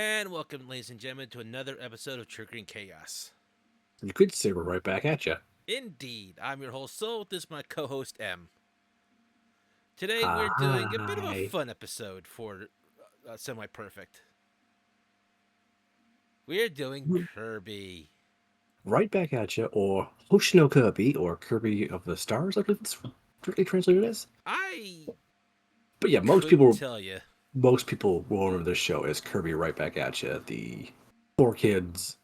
And welcome, ladies and gentlemen, to another episode of Triggering Chaos. You could say we're right back at you. Indeed, I'm your host, Soul. This is my co-host, M. Today we're doing a bit of a Hi. fun episode for Semi-Perfect. We're doing Kirby. Right back at you, or Hoshino Kirby, or Kirby of the Stars, I believe it's strictly translated as. I But yeah, couldn't tell you. most people will remember this show as Kirby Right Back at You, the four kids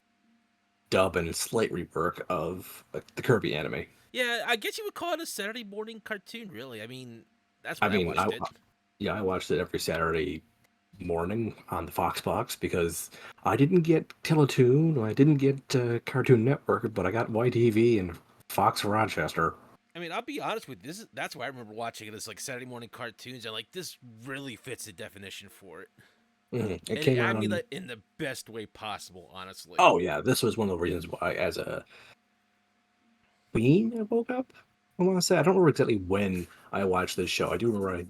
dub and slight rework of the Kirby anime. Yeah, I guess you would call it a Saturday morning cartoon, really. I mean, that's I when I mean, watched it. yeah, I watched it every Saturday morning on the Fox Box because I didn't get Teletoon, I didn't get Cartoon Network, but I got YTV and Fox Rochester. I mean, I'll be honest with you, that's why I remember watching it as like Saturday morning cartoons, and like this really fits the definition for it. It And came I out mean on. that in the best way possible, honestly. Oh yeah, this was one of the reasons why, as a tween, I woke up. I want to say I don't remember exactly when I watched this show. I do remember I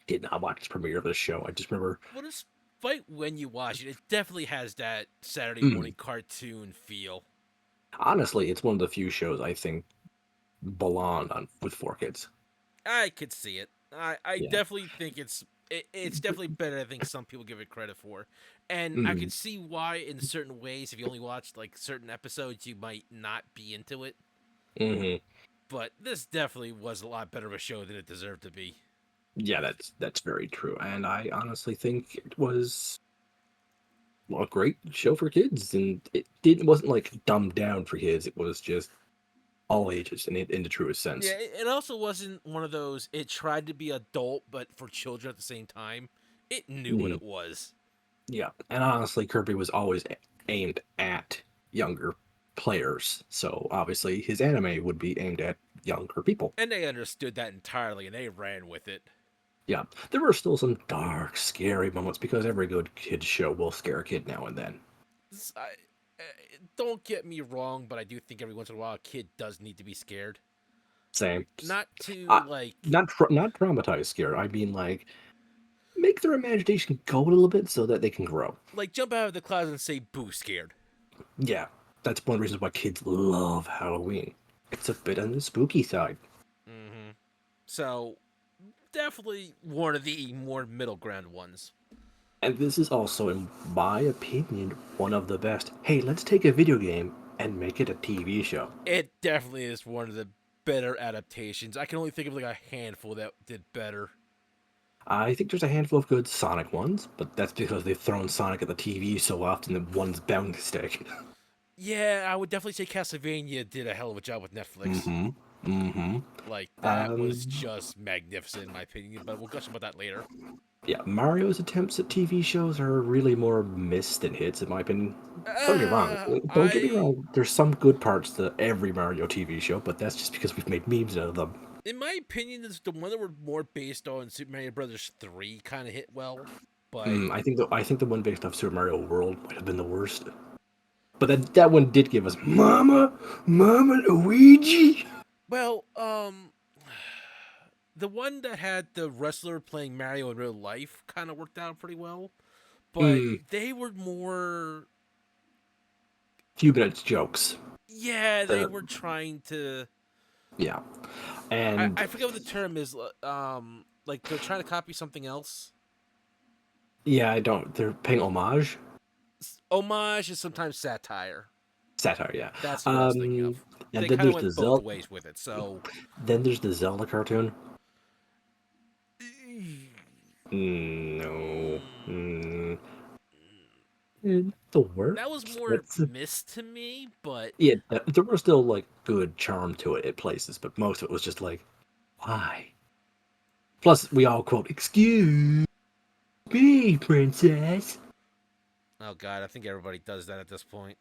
did not watch the premiere of this show. I just remember. Well, despite when you watch it, it definitely has that Saturday Mm, morning cartoon feel. honestly, it's one of the few shows I think belonged on with four kids. I could see it. I Yeah. definitely think it's definitely better than I think some people give it credit for. And I Mm, could see why in certain ways, if you only watched like certain episodes, you might not be into it. hmm But this definitely was a lot better of a show than it deserved to be. Yeah, that's very true, and I honestly think it was a great show for kids, and it wasn't like dumbed down for kids. It was just all ages in the truest Yeah, sense. it also wasn't one of those. It tried to be adult, but for children at the same time. It knew what Mm, it was. yeah, and honestly, Kirby was always aimed at younger players, so obviously his anime would be aimed at younger people. And they understood that entirely and they ran with it. Yeah, there were still some dark, scary moments because every good kids show will scare a kid now and then. Don't get me wrong, but I do think every once in a while a kid does need to be scared. Same. Not to, Uh, like, not traumatized scared. I mean, like, make their imagination go a little bit so that they can grow. jump out of the closet and say boo scared. Yeah, that's one of the reasons why kids love Halloween. It's a bit on the spooky side. Mm-hmm. So, definitely one of the more middle ground ones. And this is also, in my opinion, one of the best. Hey, let's take a video game and make it a TV show. It definitely is one of the better adaptations. I can only think of like a handful that did better. I think there's a handful of good Sonic ones, but that's because they've thrown Sonic at the TV so often that one's bound to stick. Yeah, I would definitely say Castlevania did a hell of a job with Netflix. mm-hmm. Mm-hmm. Like, that was Um, just magnificent in my opinion, but we'll gush about that later. yeah, Mario's attempts at TV shows are really more missed than hits, in my opinion. Don't get me wrong. Don't get me I wrong. There's some good parts to every Mario TV show, but that's just because we've made memes out of them. in my opinion, is the one that were more based on Super Mario Brothers 3 kind of hit well, but I think the one based off Super Mario World might have been the worst. But that one did give us Mama Luigi. well, the one that had the wrestler playing Mario in real life kind of worked out pretty well, but Mm, they were more, few minutes jokes. yeah, they The were trying to. Yeah, and I forget what the term is. Like they're trying to copy something else. yeah, I don't. They're paying homage, Homage is sometimes satire. satire. Yeah, That's what I was thinking um, of. and They then kind of there's the went both Zelda. ways with it. So, Then there's the Zelda cartoon. No. The that was worst. more That's missed to me. But yeah. There was still like good charm to it at places, but most of it was just like, why? Plus, we all quote, "Excuse me, princess." oh god, I think everybody does that at this point.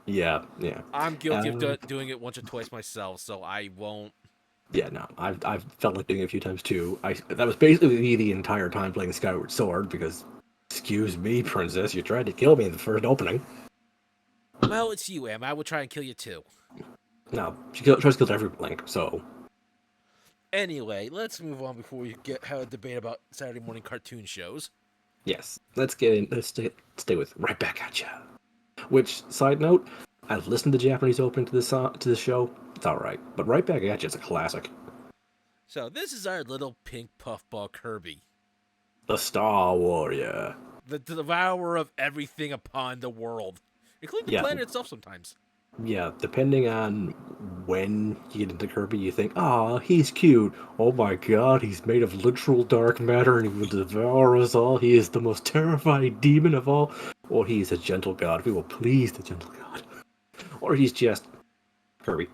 Yeah, yeah, I'm guilty of um, doing it once or twice myself, so I won't. yeah. No, I've felt like doing it a few times too. That was basically me the entire time playing Skyward Sword because, excuse me, princess, you tried to kill me in the first opening. Well, it's you, Em. I would try and kill you too. No, tries to kill every Link. So Anyway, let's move on before we get have a debate about Saturday morning cartoon shows. Yes, let's get in. Let's stay with Right Back at Ya. Which, side note, I've listened to the Japanese opening to this show. It's all right, but Right Back at Ya is a classic. So this is our little pink puffball Kirby, The Star Warrior. the devourer of everything upon the world, including the Yeah, planet itself sometimes. yeah. Depending on when you get into Kirby, you think, "Ah, he's cute. Oh my God, he's made of literal dark matter, and he will devour us all. He is the most terrifying demon of all." Or he's a gentle god. We will please the gentle god. Or he's just Kirby.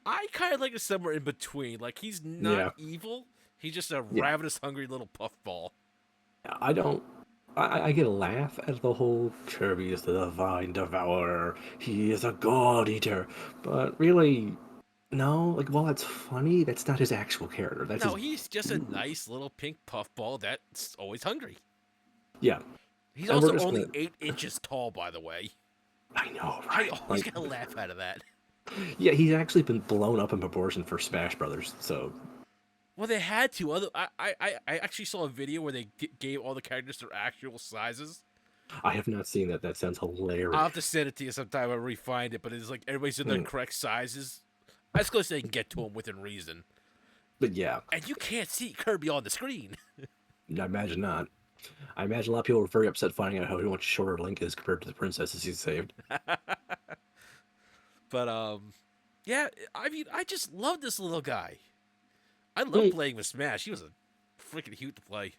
I kind of like it somewhere in between. Like he's not Yeah, evil. He's just a yeah. ravenous, hungry little puffball. I don't. I get a laugh at the whole Kirby is the divine devourer. He is a god eater. But really, no. Like, while that's funny, that's not his actual character. That's No, his. he's just a nice little pink puffball that's always hungry. Yeah. He's And we're also just only gonna. 8 inches tall, by the way. I know, I right? always Like, get a laugh out of that. yeah, he's actually been blown up in proportion for Smash Brothers. So Well, they had to. I actually saw a video where they gave all the characters their actual sizes. I have not seen that. That sounds I'll hilarious. have to send it to you sometime. I'll refind it, but it's like everybody's in their Mm. correct sizes. As close as they can get to them within reason. But yeah, And you can't see Kirby on the screen. I imagine not. I imagine a lot of people were very upset finding out how much shorter Link is compared to the princesses he's saved. But yeah. I mean, I just love this little guy. I love Mm. playing with Smash. He was a freaking hoot to play.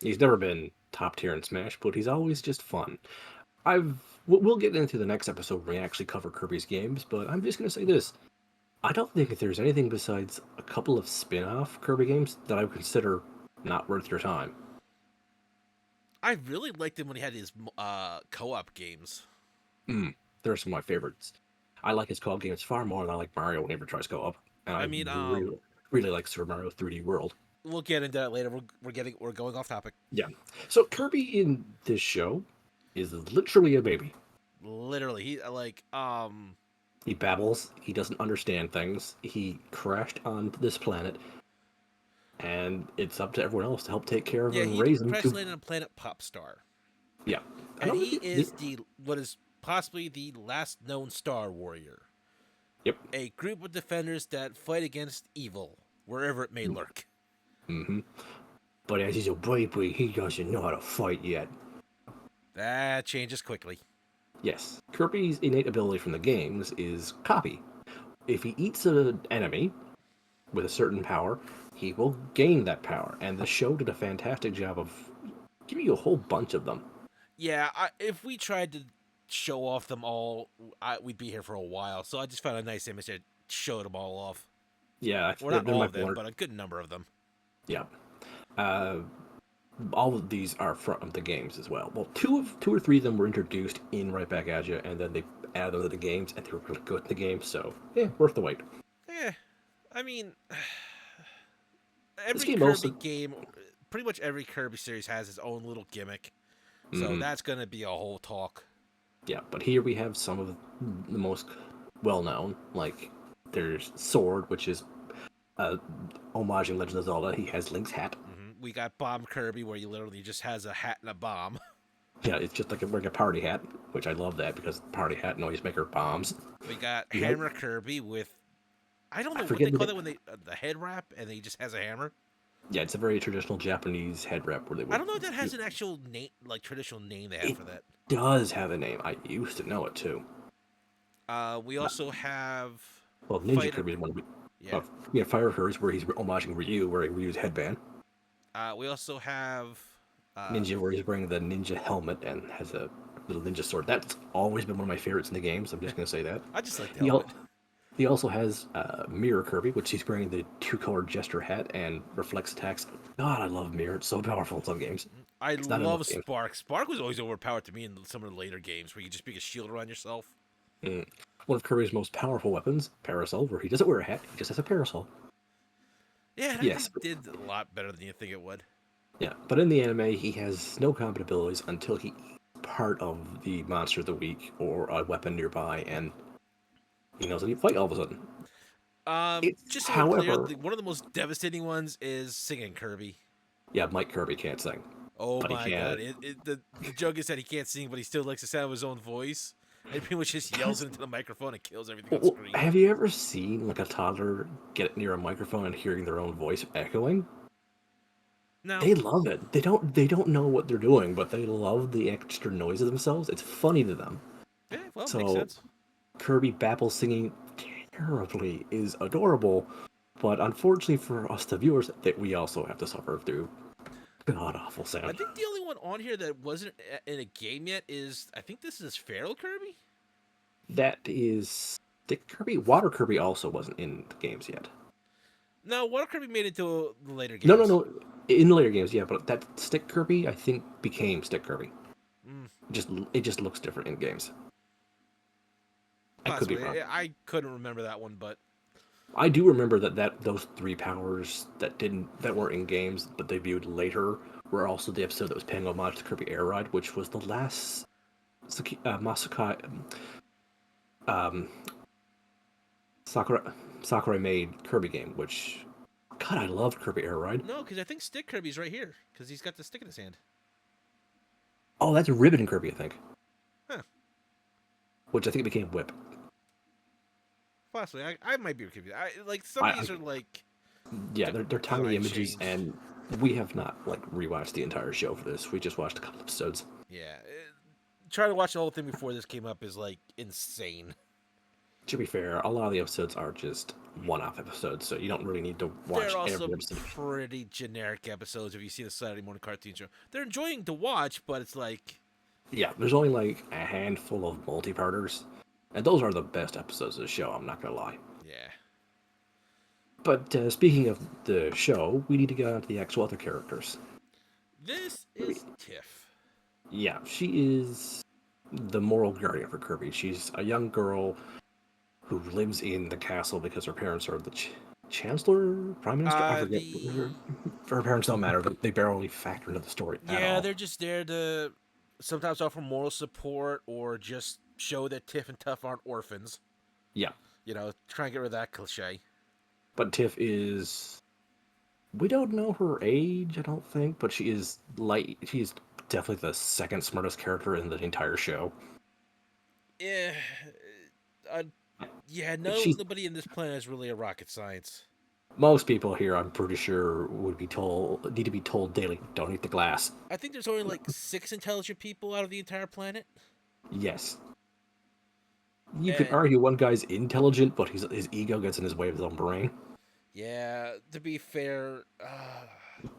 He's never been top tier in Smash, but he's always just fun. We'll get into the next episode when we actually cover Kirby's games, but I'm just gonna say this: I don't think that there's anything besides a couple of spin-off Kirby games that I would consider not worth your time. I really liked him when he had his co-op games. They're some of my favorites. I like his co-op games far more than I like Mario whenever he tries co-op, and I I mean, really like Super Mario 3D World. we'll get into that later. We're going off topic. Yeah. So Kirby in this show is literally a baby. Literally, he He babbles. He doesn't understand things. He crashed on this planet, and it's up to everyone else to help take care of yeah, him and he raise him. crash landed on planet Popstar, Yeah. I and don't he think is the what is possibly the last known Star Warrior, Yep. a group of defenders that fight against evil wherever it may lurk. Mm-hmm. But as he's a baby, he doesn't know how to fight yet. That changes quickly. Yes. Kirby's innate ability from the games is copy. If he eats an enemy with a certain power, he will gain that power. And the show did a fantastic job of giving you a whole bunch of them. Yeah, if we tried to show off them all, we'd be here for a while. So I just found a nice image that showed them all off. Yeah, Well, not they're all my of them, board. but a good number of them. Yeah. Uh, all of these are from the games as well. Well, two or three of them were introduced in Right Back at You, and then they added them to the games, and they were really good in the games. So yeah, worth the wait. Yeah, I mean, This every game Kirby also, game, pretty much every Kirby series has its own little gimmick. So Mhm. that's gonna be a whole talk. Yeah, but here we have some of the most well-known. Like there's Sword, which is homaging Legend of Zelda. He has Link's hat. We got Bomb Kirby, where he literally just has a hat and a bomb. Yeah, it's just like wearing a party hat, which I love that because party hat noisemaker bombs. We got He had, Hammer Kirby with I don't I know what forget they call the that when they the head wrap and he just has a hammer. yeah, it's a very traditional Japanese head wrap where they I would. don't know if that has an actual name, like traditional name they have It for that. does have a name. I used to know it too. We also have Well, Ninja Fighter. Kirby is one. Yeah. Yeah, Fire Kirby's where he's homaging Ryu, wearing Ryu's headband. We also have Ninja, where he's wearing the ninja helmet and has a little ninja sword. That's always been one of my favorites in the games. I'm just gonna say that. I just like the He, helmet. he also has Mirror Kirby, which he's wearing the two-colored gesture hat and reflex attacks. God, I love Mirror. It's so powerful in some games. I It's not in love most games. Spark. Spark was always overpowered to me in some of the later games where you just pick a shield around yourself. Mm. One of Kirby's most powerful weapons, Parasol, where he doesn't wear a hat, he just has a parasol. Yeah, that Yes. thing did a lot better than you think it would. Yeah, but in the anime, he has no combat abilities until he eats part of the monster of the week or a weapon nearby, and he knows that he fight all of a sudden. It's, Just so we're clear, however, one of the most devastating ones is singing Kirby. yeah, Mike Kirby can't sing. Oh but he my god! can't. The joke is that he can't sing, but he still likes the sound of his own voice, and pretty much just yells Has, it into the microphone and kills everything on screen. have you ever seen like a toddler get near a microphone and hearing their own voice echoing? No, They love it. They don't know what they're doing, but they love the extra noise of themselves. It's funny to them. yeah, well, makes So sense. Kirby Babble singing terribly is adorable, but unfortunately for us, the viewers, that we also have to suffer through god awful I sound. think the only one on here that wasn't in a game yet is I think this is Feral Kirby. That is Stick Kirby. Water Kirby also wasn't in the games yet. No, Water Kirby made it to the later No, no, games. no. In the later games, yeah, but that Stick Kirby, I think, became Stick Kirby. Mm, It just looks different in games. I could be possibly, wrong. I couldn't remember that one, but I do remember that those three powers that weren't in games but debuted later were also the episode that was paying homage to Kirby Air Ride, which was the last Masakai um, Sakurai made Kirby game. Which, God, I loved Kirby Air Ride. no, because I think Stick Kirby's right here because he's got the stick in his hand. Oh, that's Ribbon Kirby, I think. Huh? Which I think became Whip. Possibly, I might be confused. Like some of I, these are like yeah, they're tiny design images, changed. and we have not like rewatched the entire show for this. We just watched a couple episodes. Yeah, trying to watch the whole thing before this came up is like insane. To be fair, a lot of the episodes are just one-off episodes, so you don't really need to They're watch every also episode. pretty generic episodes. If you see the Saturday morning cartoon show, they're enjoying to watch, but it's like, Yeah, there's only like a handful of multi-parters, and those are the best episodes of the show. I'm not gonna lie. yeah, But speaking of the show, we need to get on to the actual other characters. this Kirby. is Tiff. Yeah, she is the moral guardian for Kirby. She's a young girl who lives in the castle because her parents are the chancellor, prime minister. I forget. The Her parents don't matter. They barely factor into the story at Yeah, all. they're just there to sometimes offer moral support or just show that Tiff and Tuff aren't orphans. Yeah, You know, try and get rid of that cliche. but Tiff is. We don't know her age, I don't think, but she is light. She's definitely the second smartest character in the entire show. Yeah, uh, yeah. She's Nobody in this planet is really a rocket science. most people here, I'm pretty sure, need to be told daily, don't eat the glass. I think there's only like 6 intelligent people out of the entire planet. Yes, you could And argue one guy's intelligent, but his ego gets in his way of his own brain. yeah, to be fair,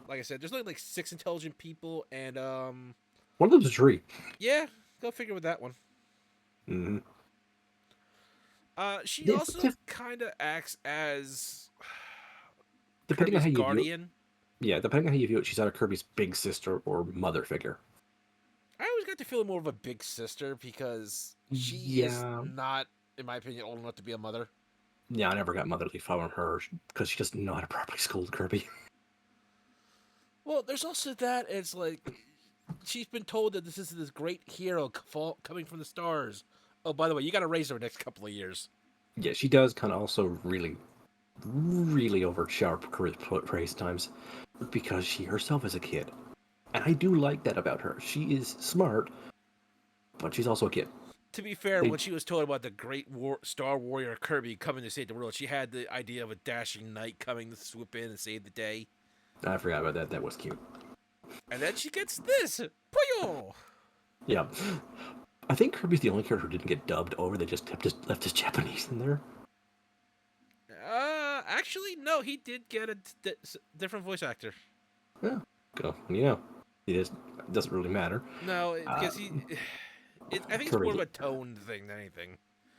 like I said, there's only like 6 intelligent people, and One of them's a tree. yeah, go figure with that one. Mm-hmm. She Yeah, also Tiff, kind of acts as depending on Kirby's how you view it, guardian. yeah, depending on how you view it, she's either Kirby's big sister or mother figure. I always got to feel more of a big sister because she is Yeah, not, in my opinion, old enough to be a mother. yeah, I never got motherly from her because she doesn't know how to properly scold Kirby. Well, there's also that. It's like she's been told that this is this great hero coming from the stars. Oh, by the way, you got to raise her next couple of years. Yeah, she does kind of also really, really overshower praise times because she herself is a kid. And I do like that about her. She is smart, but she's also a kid. To be fair, They, when she was told about the great star warrior Kirby coming to save the world, she had the idea of a dashing knight coming to swoop in and save the day. I forgot about that. That was cute. And then she gets this. Puyo! Yeah. I think Kirby's the only character who didn't get dubbed over. They just left his Japanese in there. Actually, no, he did get a different voice actor. Yeah. Go. It doesn't really matter. No, Uh, because I think it's more of Kirby. a tone thing than anything.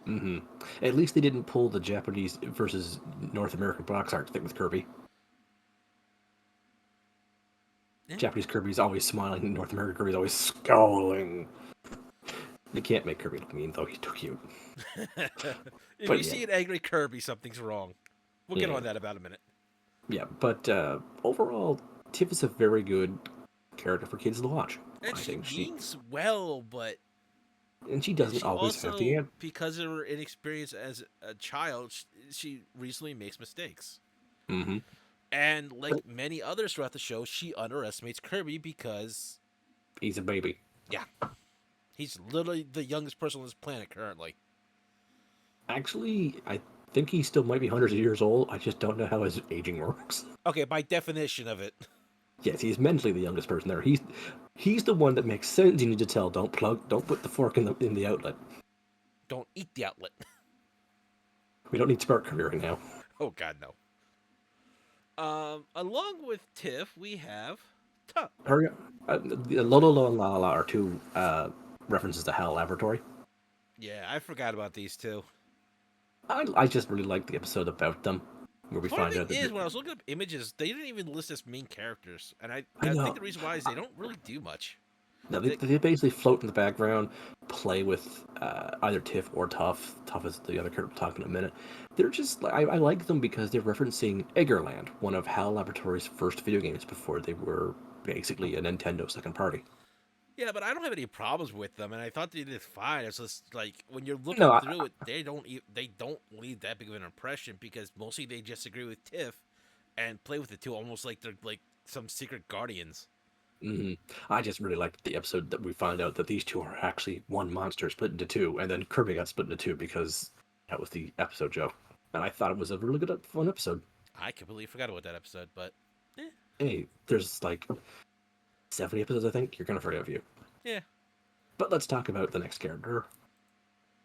Mm-hmm. At least they didn't pull the Japanese versus North American box art thing with Kirby. Yeah. Japanese Kirby's always smiling, North American Kirby's always scowling. You can't make Kirby look mean, though. He's too cute. If But you yeah, see an angry Kirby, something's wrong. We'll get yeah, on that about a minute. yeah. But overall, Tiff is a very good character for kids to watch. And I she think means well, but and she doesn't she always have the also, answer. because of her inexperience as a child, she recently makes mistakes. Mm-hmm. And like many others throughout the show, she underestimates Kirby because, He's a baby. yeah, he's literally the youngest person on this planet currently. Actually, I think he still might be hundreds of years old. I just don't know how his aging works. Okay, by definition of it, Yes, he's mentally the youngest person there. He's the one that makes sense. You need to tell. Don't put the fork in the outlet. don't eat the outlet. We don't need Spark Kirby right now. Oh God, no. Along with Tiff, we have Tuck. Hurry up. Lolo and La La are two references to HAL Laboratory. Yeah, I forgot about these two. I just really like the episode about them, where we Funny find thing out that is, when I was looking up images, they didn't even list as main characters, and I I think know. the reason why is they don't really do much. No, they basically float in the background, play with either Tiff or Tough. Tough is the other character we'll talk in a minute. They're just I like them because they're referencing Eggerland, one of HAL Laboratory's first video games before they were basically a Nintendo second party. Yeah, but I don't have any problems with them, and I thought they did fine. It's just like when you're looking No, through it, they don't leave that big of an impression because mostly they just agree with Tiff and play with the two almost like they're like some secret guardians. I just really liked the episode that we find out that these two are actually one monster split into two, and then Kirby got split into two because that was the episode joke. And I thought it was a really good, fun episode. I completely forgot about that episode, but Hey, there's like 70 episodes, I think. You're gonna forget a few. yeah. But let's talk about the next character.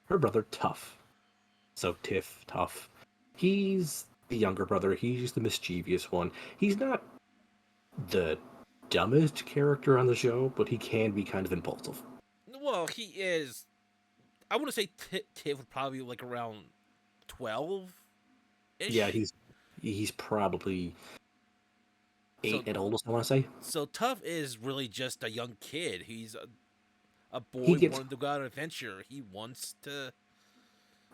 Her brother, Tough. So Tiff, Tough. He's the younger brother. He's the mischievous one. He's not the dumbest character on the show, but he can be kind of impulsive. Well, he is. I want to say Tiff would probably be like around 12 ish. Yeah, he's probably eight So at oldest, I want to say. so Tough is really just a young kid. He's a He boy gets wanting to go on an adventure. He wants to.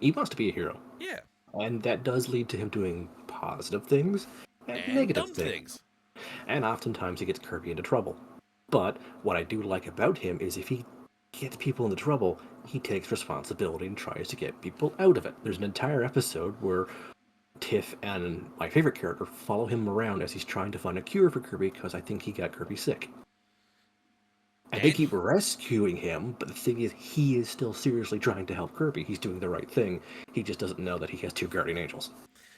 he wants to be a hero, Yeah, and that does lead to him doing positive things and and negative dumb things. things. And oftentimes he gets Kirby into trouble. But what I do like about him is if he gets people into trouble, he takes responsibility and tries to get people out of it. There's an entire episode where Tiff and my favorite character follow him around as he's trying to find a cure for Kirby because I think he got Kirby sick. And they And keep rescuing him, but the thing is, he is still seriously trying to help Kirby. He's doing the right thing. He just doesn't know that he has two guardian angels.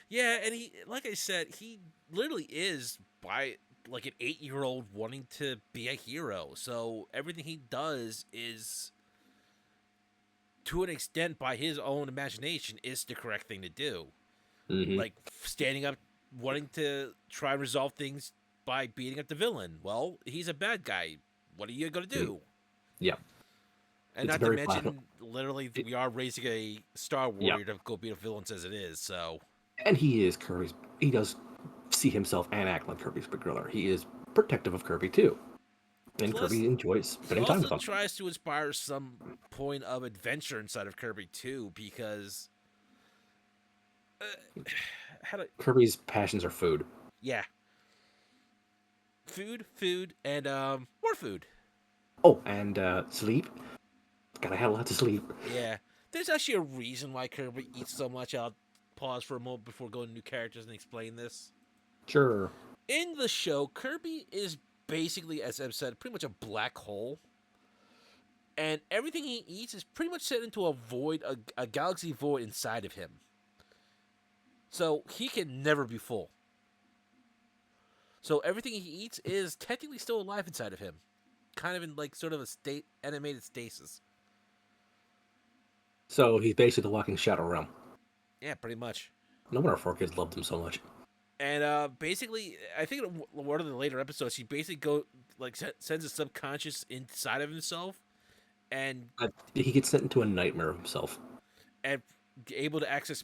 yeah, and he, like I said, he literally is by like an 8-year-old wanting to be a hero. So everything he does is, to an extent, by his own imagination, is the correct thing to do. Mm-hmm. Like standing up, wanting to try and resolve things by beating up the villain. Well, he's a bad guy. What are you gonna do? Yeah. And It's not to very mention, literally, we are raising a Star Yeah. Warrior to go beat up villains as it is. So And he is Kirby's. He does see himself and act like Kirby's big brother. He is protective of Kirby too, and Plus, Kirby enjoys he spending time with also him. tries to inspire some point of adventure inside of Kirby too, because how to Kirby's passions are food. yeah, food, and more food. Oh, and sleep. Gotta have lots of sleep. Yeah, there's actually a reason why Kirby eats so much. I'll pause for a moment before going to new characters and explain this. Sure. In the show, Kirby is basically, as I've said, pretty much a black hole. And everything he eats is pretty much set into a void, a galaxy void inside of him. So he can never be full. So everything he eats is technically still alive inside of him. Kind of in like sort of a animated stasis. So he's basically the walking shadow realm. Yeah, pretty much. No wonder 4 Kids loved him so much. And basically, I think in one of the later episodes, he basically sends a subconscious inside of himself, and He gets sent into a nightmare of himself. and able to access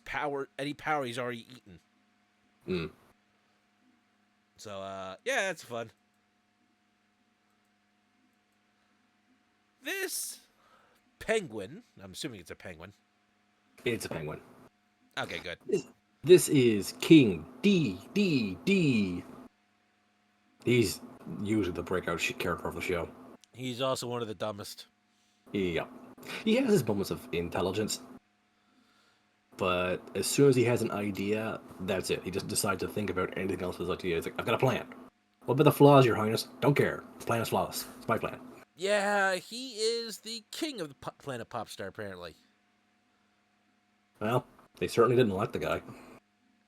any power he's already eaten. Mm. So yeah, that's fun. This penguin, I'm assuming it's a penguin. It's a penguin. Okay, good. This is King D. He's usually the breakout character of the show. He's also one of the dumbest. Yeah. He has his moments of intelligence, but as soon as he has an idea, that's it. He just decides to think about anything else with his idea. He's like, I've got a plan. What about the flaws, Your Highness? Don't care. The plan is flawless. It's my plan. Yeah, he is the king of the planet Popstar, apparently. Well, they certainly didn't elect the guy.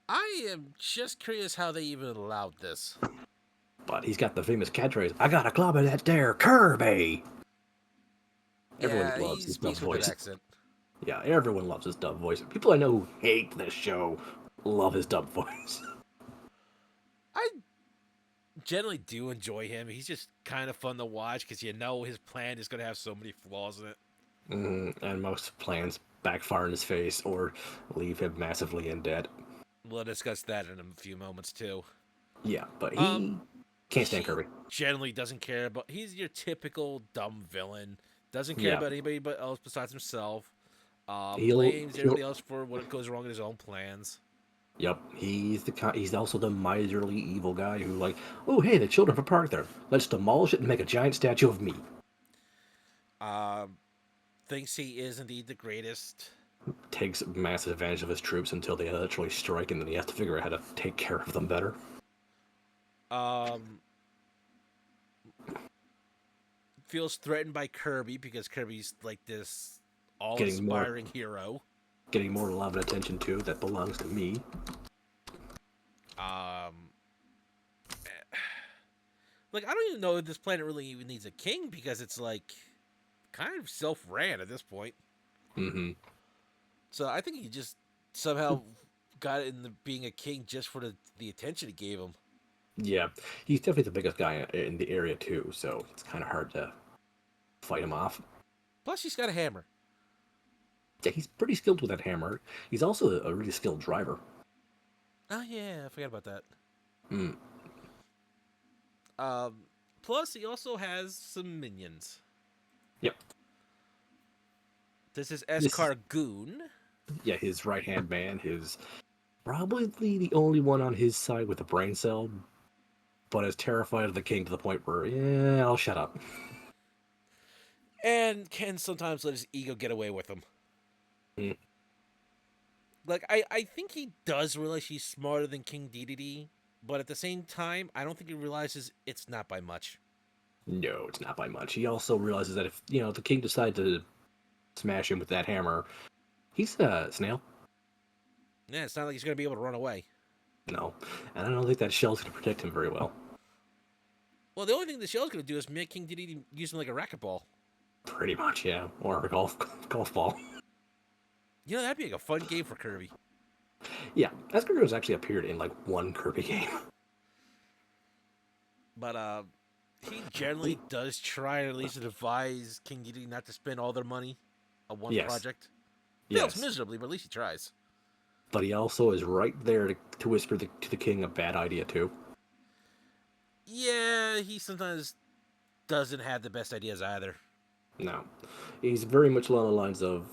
I am just curious how they even allowed this. But he's got the famous catchphrase, I got a club in that there Kirby! Everyone Yeah, loves he his dumb speaks with that voice. accent. Yeah, everyone loves his dumb voice. People I know who hate this show love his dumb voice. I generally do enjoy him. He's just kind of fun to watch because you know his plan is going to have so many flaws in it. And most plans backfire in his face or leave him massively in debt. We'll discuss that in a few moments too. Yeah, but Um, he can't stand he Kirby. generally doesn't care about. He's your typical dumb villain. Doesn't care Yeah, about anybody but else besides himself. he'll, Blames he'll everybody else for what goes wrong in his own plans. Yep, he's also the miserly evil guy who like, oh hey, the children have a park there. Let's demolish it and make a giant statue of me. Um, thinks he is indeed the greatest. Takes massive advantage of his troops until they actually strike, and then he has to figure out how to take care of them better. Um, feels threatened by Kirby because Kirby's like this Getting more, all-inspiring hero. getting more love and attention too. That belongs to me. Um, like I don't even know if this planet really even needs a king because it's like kind of self-ran at this point. Mm-hmm. So I think he just somehow got into being a king just for the attention it gave him. Yeah, he's definitely the biggest guy in the area too, so it's kind of hard to fight him off. Plus, he's got a hammer. Yeah, he's pretty skilled with that hammer. He's also a really skilled driver. Oh yeah, I forgot about that. Mm. Um, plus he also has some minions. Yep. This is This is, Eskar Goon. yeah, his right hand man, his probably the only one on his side with a brain cell, but is terrified of the king to the point where, yeah, I'll shut up. And can sometimes let his ego get away with him. Mm. Like, I think he does realize he's smarter than King Dedede, but at the same time, I don't think he realizes it's not by much. No, it's not by much. He also realizes that if, the king decided to smash him with that hammer, he's a snail. Yeah, it's not like he's going to be able to run away. No. And I don't think that shell's going to protect him very well. Well, the only thing the shell's going to do is make King Dedede use him like a racquetball. Pretty much, yeah. Or a golf ball. You know, that'd be like a fun game for Kirby. Yeah, Escargot has actually appeared in like one Kirby game. But he generally does try at least to advise King Dedede not to spend all their money on one Yes. project. Fails Yes. miserably, but at least he tries. But he also is right there to whisper to the king a bad idea too. Yeah, he sometimes doesn't have the best ideas either. No. He's very much along the lines of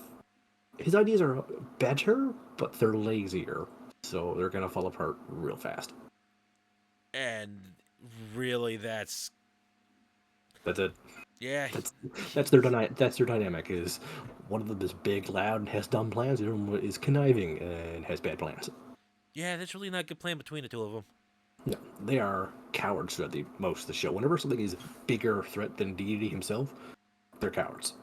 his ideas are better, but they're lazier. So they're gonna fall apart real fast. And really, that's it. yeah, That's their dynamic. Is one of them is big, loud, and has dumb plans. The other one is conniving and has bad plans. yeah. That's really not a good plan between the two of them. No, they are cowards throughout most of the show. Whenever something is a bigger threat than Deity himself, they're cowards.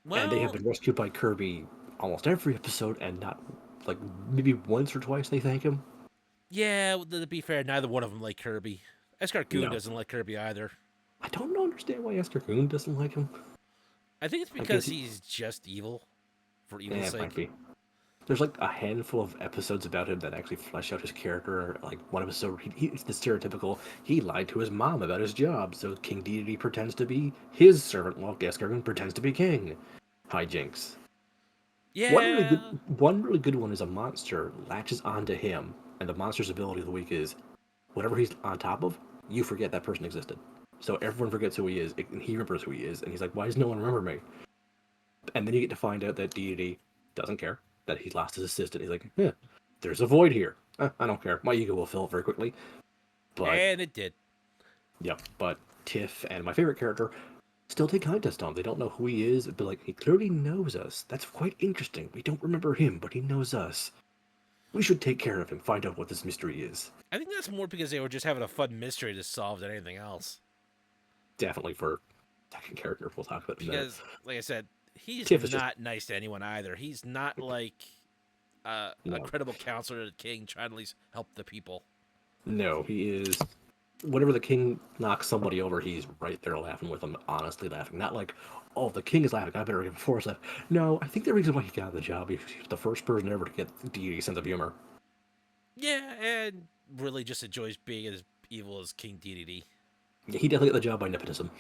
Well, And they have been rescued by Kirby almost every episode, and not like maybe once or twice they thank him. yeah. To be fair, neither one of them like Kirby. Eskar Goon No. doesn't like Kirby either. I don't understand why Esther Goon doesn't like him. I think it's because he's just evil, for evil's It sake. might be. There's like a handful of episodes about him that actually flesh out his character. Like one episode, it's the stereotypical, he lied to his mom about his job, so King Dedede pretends to be his servant while Escargot pretends to be king. Hijinks. Yeah. One really good one is a monster latches onto him, and the monster's ability of the week is whatever he's on top of, you forget that person existed. So everyone forgets who he is, and he remembers who he is, and he's like, why does no one remember me? And then you get to find out that Deity doesn't care, that he lost his assistant. He's like, yeah, there's a void here. I don't care. My ego will fill it very quickly. But and it did. Yep, but Tiff and my favorite character still take contests on him. They don't know who he is, but like he clearly knows us. That's quite interesting. We don't remember him, but he knows us. We should take care of him. Find out what this mystery is. I think that's more because they were just having a fun mystery to solve than anything else. Definitely for second character. We'll talk about in a minute. Because, like I said, he's Tiff is just not nice to anyone either. He's not like a no, credible counselor to the king trying to at least help the people. no. He is. Whenever the king knocks somebody over, he's right there laughing with them, honestly laughing. Not like, oh, the king is laughing, I better give force laugh. No, I think the reason why he got the job is he was the first person ever to get the sense of humor. Yeah, and really just enjoys being as evil as King DDD. He definitely got the job by nepotism.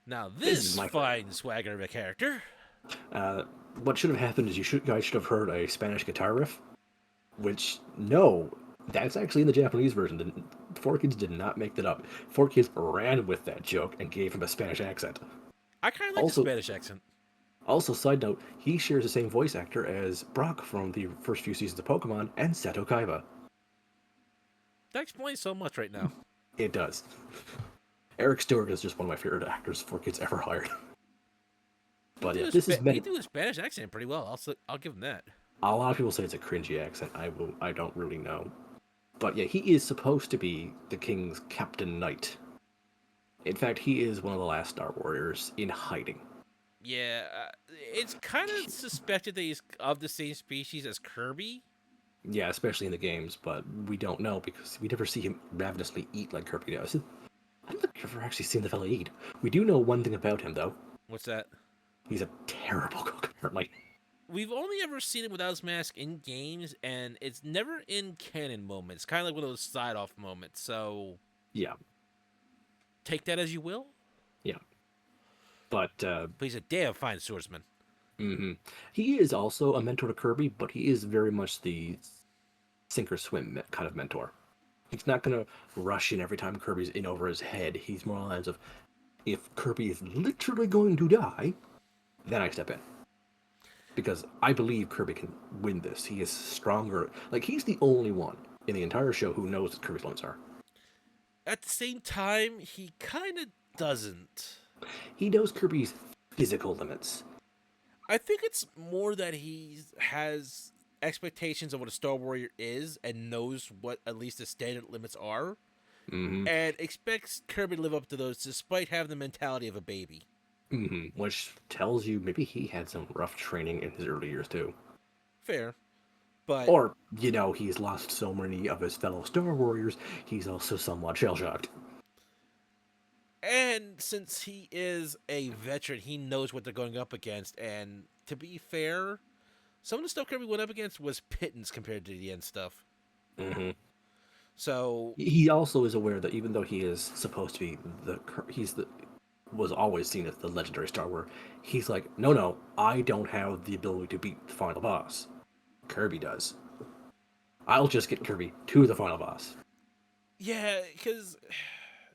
Now, This is this my fine swagger of a character. uh, what should have happened is guys should have heard a Spanish guitar riff, which no, that's actually in the Japanese version. The Four Kids did not make that up. Four Kids ran with that joke and gave him a Spanish accent. I kind of like the Also, Spanish accent. also side note, he shares the same voice actor as Brock from the first few seasons of Pokemon and Seto Kaiba. That explains so much right now. It does. Eric Stewart is just one of my favorite actors Four Kids ever hired. But yeah, this is He do a Spanish accent pretty well. I'll give him that. a lot of people say it's a cringy accent. I don't really know. But yeah, he is supposed to be the king's Captain Knight. In fact, he is one of the last Star Warriors in hiding. Yeah, it's kind of suspected that he's of the same species as Kirby. Yeah, especially in the games, but we don't know because we never see him ravenously eat like Kirby does. I don't think I've ever actually seen the fella eat. We do know one thing about him, though. What's that? He's a terrible cook, apparently. We've only ever seen him without his mask in games, and it's never in canon moments. Kind of like one of those side off moments. So Yeah, take that as you will. yeah. But But he's a damn fine swordsman. mhm. He is also a mentor to Kirby, but he is very much the sink or swim kind of mentor. He's not gonna rush in every time Kirby's in over his head. He's more on the lines of, if Kirby is literally going to die, then I step in. Because I believe Kirby can win this. He is stronger. Like, he's the only one in the entire show who knows what Kirby's limits are. At the same time, he kind of doesn't. He knows Kirby's physical limits. I think it's more that he has expectations of what a Star Warrior is and knows what at least the standard limits are, and expects Kirby to live up to those despite having the mentality of a baby. Which tells you maybe he had some rough training in his early years, too. Fair. But Or, he's lost so many of his fellow Star Warriors, he's also somewhat shell shocked. and since he is a veteran, he knows what they're going up against. And to be fair, some of the stuff Kirby went up against was pittance compared to the end stuff. So He also is aware that even though he is supposed to be was always seen as the legendary Star Warrior, he's like, no, I don't have the ability to beat the final boss. Kirby does. I'll just get Kirby to the final boss. yeah, because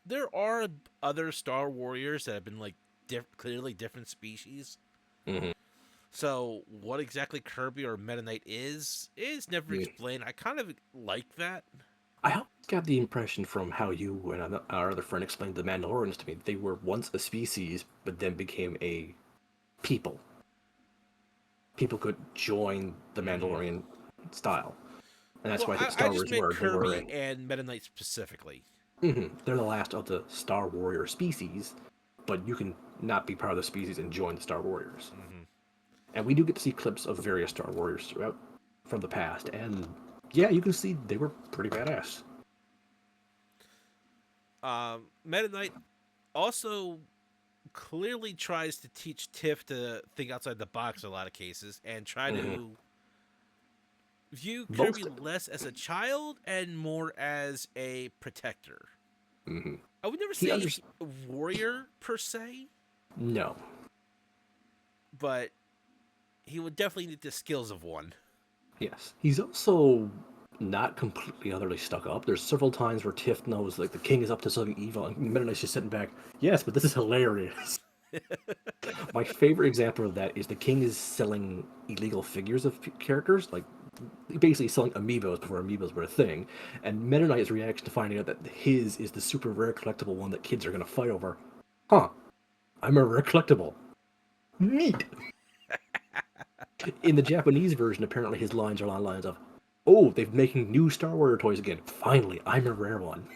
there are other Star Warriors that have been like clearly different species. So what exactly Kirby or Meta Knight is never explained. I kind of like that. I always got the impression from how you and our other friend explained the Mandalorians to me, they were once a species, but then became a people. People could join the Mandalorian style. And that's why I think I Star just Wars meant were. Kirby and Meta Knight specifically. They're the last of the Star Warrior species, but you can not be part of the species and join the Star Warriors. And we do get to see clips of various Star Warriors throughout from the past, and yeah, you can see they were pretty badass. Meta Knight also clearly tries to teach Tiff to think outside the box in a lot of cases and try to view Kirby less as a child and more as a protector. I would never say a warrior per se, No. but he would definitely need the skills of one. Yes. He's also not completely utterly stuck up. There's several times where Tiff knows like the king is up to something evil, and Meta Knight's just sitting back. Yes, but this is hilarious. My favorite example of that is the king is selling illegal figures of characters, like basically selling amiibos before amiibos were a thing. And Meta Knight's reaction to finding out that his is the super rare collectible one that kids are going to fight over. Huh, I'm a rare collectible. Neat. In the Japanese version, apparently his lines are along the lines of, "Oh, they're making new Star Wars toys again. Finally, I'm a rare one."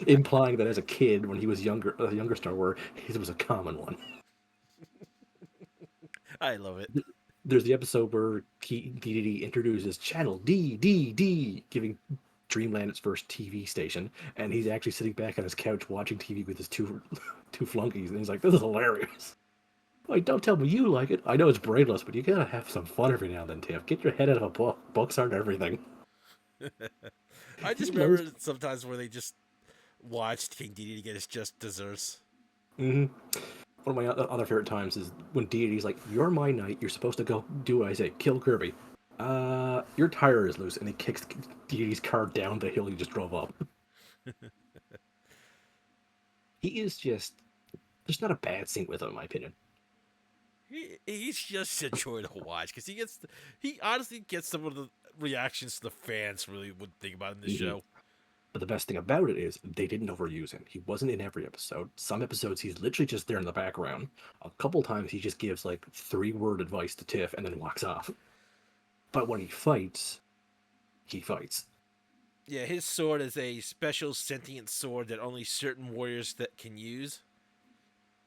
Implying that as a kid, when he was younger, a younger Star Wars, his was a common one. I love it. There's the episode where DDD introduces Channel D, giving Dreamland its first TV station, and he's actually sitting back on his couch watching TV with his two flunkies, and he's like, "This is hilarious." Wait, don't tell me you like it. I know it's brainless, but you gotta have some fun every now and then, Tiff. Get your head out of a book. Books aren't everything. I He just loves. remember sometimes where they just watched King Dedede get his just desserts. Hmm. One of my other favorite times is when Deity's like, "You're my knight. You're supposed to go do what I say. Kill Kirby." Your tire is loose, and he kicks Deity's car down the hill he just drove up. He is just. There's not a bad scene with him, in my opinion. He's just a joy to watch because he honestly gets some of the reactions the fans really would think about in this Hmm. show. But the best thing about it is they didn't overuse him. He wasn't in every episode. Some episodes he's literally just there in the background. A couple times he just gives like 3 word advice to Tiff and then walks off. But when he fights. Yeah, his sword is a special sentient sword that only certain warriors that can use.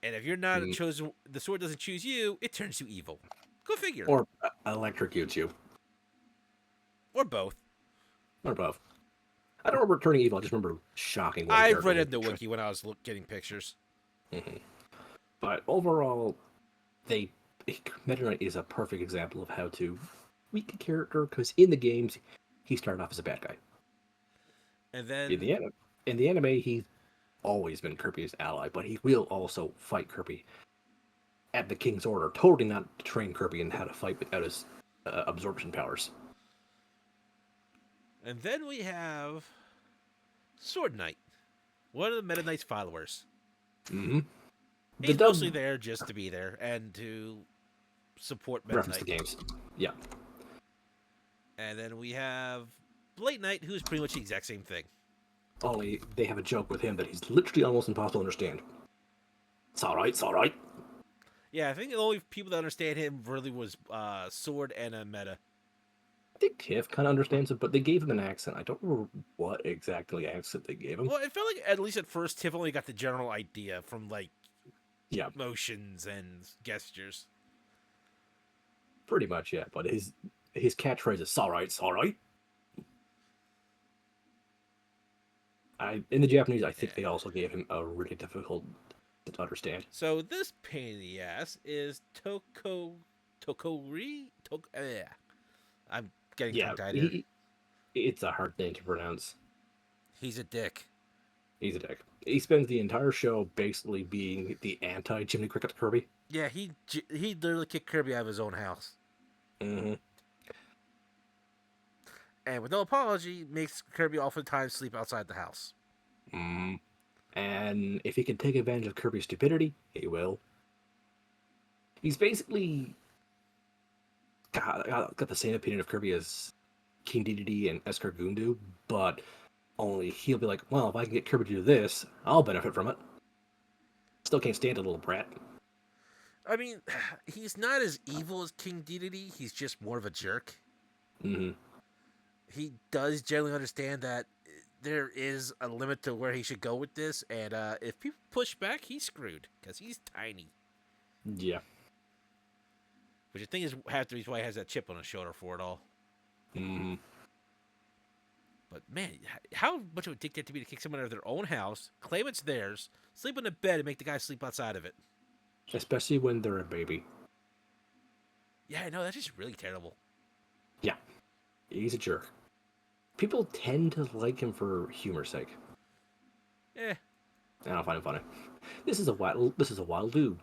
And if you're not Mm, chosen, the sword doesn't choose you, it turns you evil. Go figure. or electrocutes you. Or both. Or both. I don't remember turning evil. I just remember shocking one I character. read it in the wiki when I was getting pictures. Hmm. But overall, they Meta Knight is a perfect example of how to tweak a character because in the games he started off as a bad guy. And In then, the anime, he's always been Kirby's ally, but he will also fight Kirby at the King's order, totally not to train Kirby in how to fight without his absorption powers. we have Sword Knight, one of the Meta Knight's followers. Hmm. The He's dub mostly there just to be there and to support Meta reference the Knight. games. Yeah. And then we have Blade Knight, who's pretty much the exact same thing. Only they have a joke with him that he's literally almost impossible to understand. It's alright, it's alright. Yeah, I think the only people that understand him really was Sword and a Meta. I think Tiff kind of understands it, but they gave him an accent. I don't remember what exactly accent they gave him. Well, it felt like at least at first Tiff only got the general idea from like Yeah, motions and gestures. pretty much, yeah. But his catchphrase is "alright, it's alright." In the Japanese, I think Yeah. they also gave him a really difficult to understand. So this pain in the ass is Tokori. I'm getting tongue Yeah, tied here. it's a hard name to pronounce. He's a dick. He's a dick. He spends the entire show basically being the anti Jiminy Cricket Kirby. Yeah, he literally kicked Kirby out of his own house, Hmm. and with no apology, makes Kirby oftentimes sleep outside the house. Mm. And if he can take advantage of Kirby's stupidity, he will. He's basically got the same opinion of Kirby as King Dedede and Esker Gundu, but only he'll be like, well, if I can get Kirby to do this, I'll benefit from it. Still can't stand a little brat. I mean, he's not as evil as King Dedede. He's just more of a jerk. Hmm. He does generally understand that there is a limit to where he should go with this, and if people push back, he's screwed because he's tiny. Yeah. Which I think is half the reason why he has that chip on his shoulder for it all. Hmm. But man, how much of a dick to be to kick someone out of their own house, claim it's theirs, sleep in a bed, and make the guy sleep outside of it? Especially when they're a baby. Yeah, I know, that's just really terrible. Yeah. He's a jerk. People tend to like him for humor's sake. Eh. And I find him funny. This is a wild dude.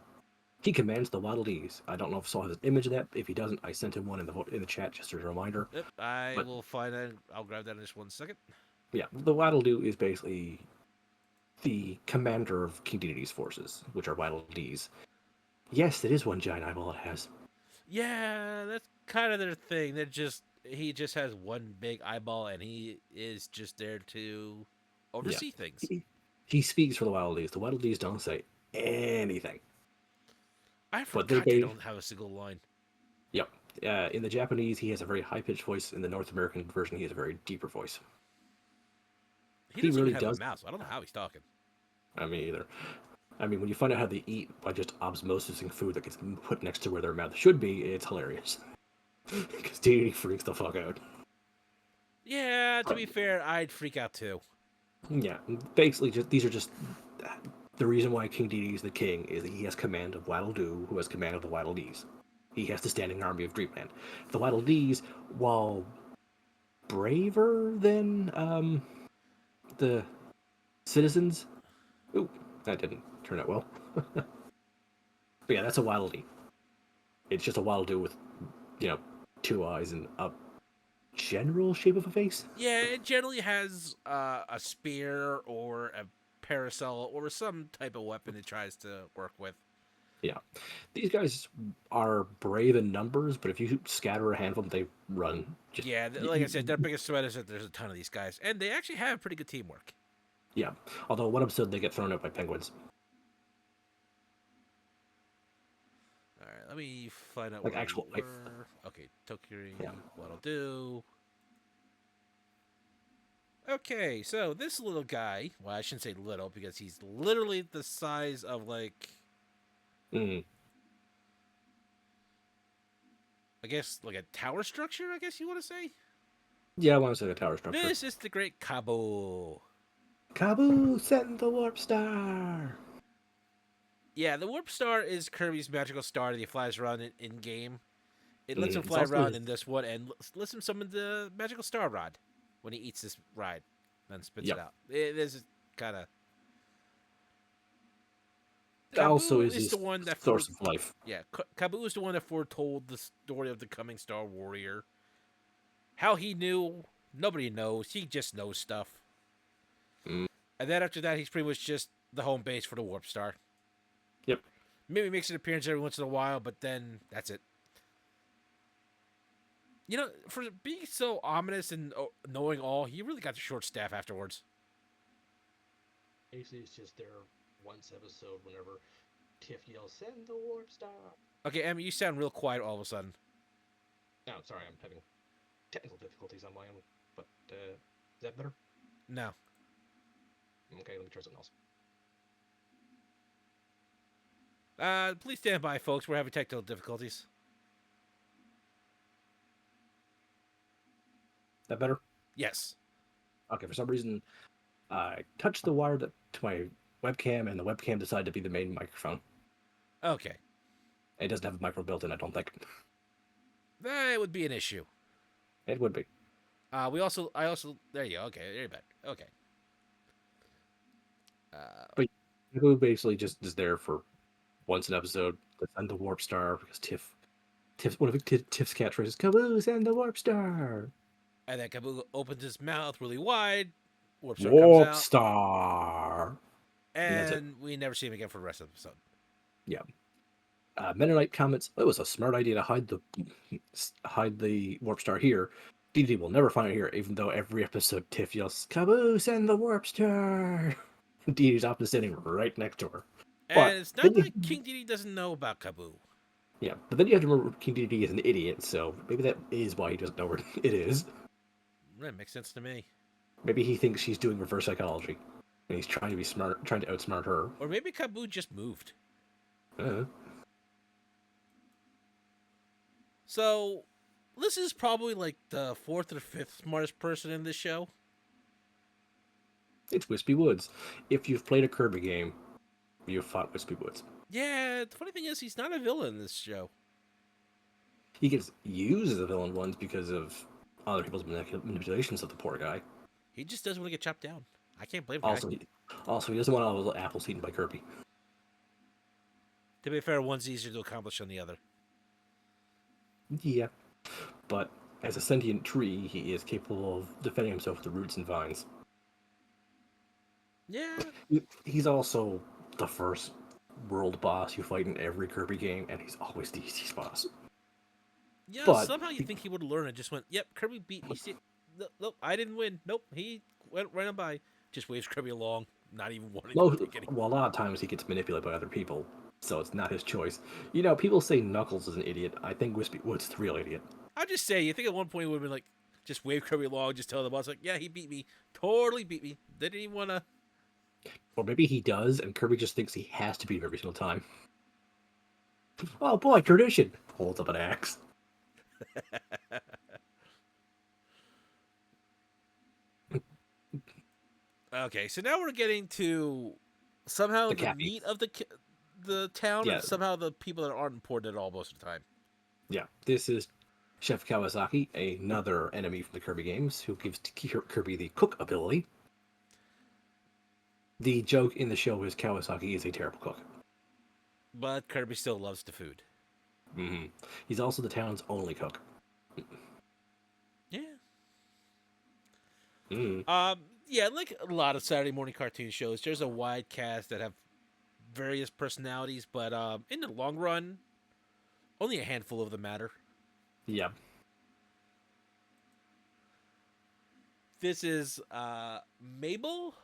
He commands the Waddle Dees. I don't know if I saw his image of that. If he doesn't, I sent him one in the chat just as a reminder. Yep, I But will find that. I'll grab that in just 1 second. yeah, the Waddle Doo is basically the commander of King Dedede's forces, which are Waddle Dees. Yes, it is one giant eyeball it has. Yeah, that's kind of their thing. He just has one big eyeball, and he is just there to Yeah. oversee things. He speaks for the Wild D's. The Wild D's don't say anything. I But they, forgot they don't have a single line. yep. In the Japanese, he has a very high pitched voice. In the North American version, he has a very deeper voice. He He doesn't even really have a does. mouth, so I don't know how he's talking. I mean, either. I mean, when you find out how they eat by just osmosising food that gets put next to where their mouth should be, it's hilarious. Because Dee freaks the fuck out. Yeah, to be fair, I'd freak out too. Yeah, basically, just these are just the reason why King Dedede is the king is that he has command of Waddle Doo, who has command of the Waddle Dees. He has the standing army of Dreamland. The Waddle Dees, while braver than the citizens, ooh, that didn't turn out well. But yeah, that's a Waddle Dee. It's just a Waddle Doo with, you know, two eyes and a general shape of a face. Yeah, it generally has a spear or a parasol or some type of weapon it tries to work with. Yeah, these guys are brave in numbers, but if you scatter a handful, they run. Just Yeah, like I said, their biggest threat is that there's a ton of these guys, and they actually have pretty good teamwork. yeah. Although one episode they get thrown out by penguins. All right, let me find out Like where we actual like were. Okay, yeah. Tokiri, what'll do. Okay, so this little guy, well, I shouldn't say little because he's literally the size of like, Mm. I guess, like a tower structure, I guess you want to say? Yeah, I want to say the tower structure. This is the Great Cabo. Kaboo! Send the warp star. Yeah, the Warp Star is Kirby's magical star that he flies around in game. It lets him It's fly also around his. in this one and lets him summon the magical star rod when he eats this ride, then spits it Yep. out. This is kind of Also Kabu is is the his one that source of life. Kabu is the one that foretold the story of the coming Star Warrior. How he knew, nobody knows. He just knows stuff. Mm. And then after that, he's pretty much just the home base for the Warp Star. Yep. Maybe makes an appearance every once in a while, but then that's it. You know, for being so ominous and knowing all, he really got the short staff afterwards. Basically, it's just their once episode whenever Tiff yells, "Send the warp star." Okay, Emmy, you sound real quiet all of a sudden. No, sorry, I'm having technical difficulties on my own. But is that better? No. Okay, let me try something else. Please stand by, folks. We're having technical difficulties. That better? Yes. Okay, for some reason, I touched the wire to my webcam, and the webcam decided to be the main microphone. Okay. It doesn't have a micro built in, I don't think. That would be an issue. It would be. There you go. Okay, there you're back. Okay. But who basically just is there for once an episode to send the warp star because Tiff's one of Tiff's catchphrases, "Kaboo, send the warp star." And then Kabu opens his mouth really wide. Warp Star comes Warp out, star. And that's it. and we never see him again for the rest of the episode. Yeah. Mennonite comments, "It was a smart idea to hide the warp star here. DD will never find it here, even though every episode Tiff yells, 'Kaboo, send the warp star!' DD's often standing right next to her. And But it's then not you, like King Dedede doesn't know about Kabu. yeah, but then you have to remember King DD is an idiot, so maybe that is why he doesn't know where it is. That makes sense to me. Maybe he thinks she's doing reverse psychology, and he's trying to be smart, trying to outsmart her. Or maybe Kabu just moved. Uh, So, this is probably like the fourth or fifth smartest person in this show. it's Wispy Woods. If you've played a Kirby game, you've fought Wispy Woods. Yeah, the funny thing is, he's not a villain in this show. He gets used as a villain once because of other people's manipulations of the poor guy. He just doesn't want to get chopped down. I can't blame the Also, guy. he doesn't want all those apples eaten by Kirby. To be fair, one's easier to accomplish than the other. Yeah, but as a sentient tree, he is capable of defending himself with the roots and vines. Yeah. He's also the first world boss you fight in every Kirby game, and he's always the easiest boss. Yeah, But somehow you think he would learn and just went, "Yep, Kirby beat me." See, nope, I didn't win. Nope, he went right on by. Just waves Kirby along, not even wanting to take any. well, a lot of times he gets manipulated by other people, so it's not his choice. You know, people say Knuckles is an idiot. I think Wispy Wood's the real idiot. I just say, you think at one point he would have been like, just wave Kirby along, just tell the boss like, "Yeah, he beat me, totally beat me." Didn't even wanna. Or maybe he does, and Kirby just thinks he has to beat him every single time. Oh boy, tradition! Holds up an axe. Okay, so now we're getting to somehow The the meat Cappies. of the town, and Yeah, somehow the people that aren't important at all most of the time. yeah. This is Chef Kawasaki, another enemy from the Kirby games, who gives Kirby the cook ability. The joke in the show is Kawasaki is a terrible cook. But Kirby still loves the food. Hmm. He's also the town's only cook. Yeah. Mm. Yeah, like a lot of Saturday morning cartoon shows, there's a wide cast that have various personalities, but in the long run, only a handful of them matter. Yeah. This is Mabel,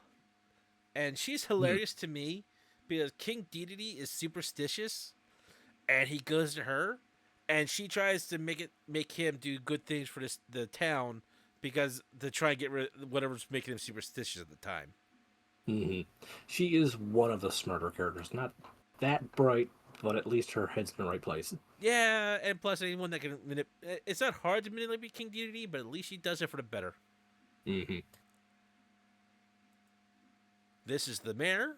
and she's Mm. hilarious to me because King Dedede is superstitious, and he goes to her, and she tries to make him do good things for the town because to try and get rid of whatever's making him superstitious at the time. Hmm. She is one of the smarter characters. Not that bright, but at least her head's in the right place. Yeah, and plus anyone that can it's not hard to manipulate King Dedede, but at least she does it for the better. Hmm. This is the mayor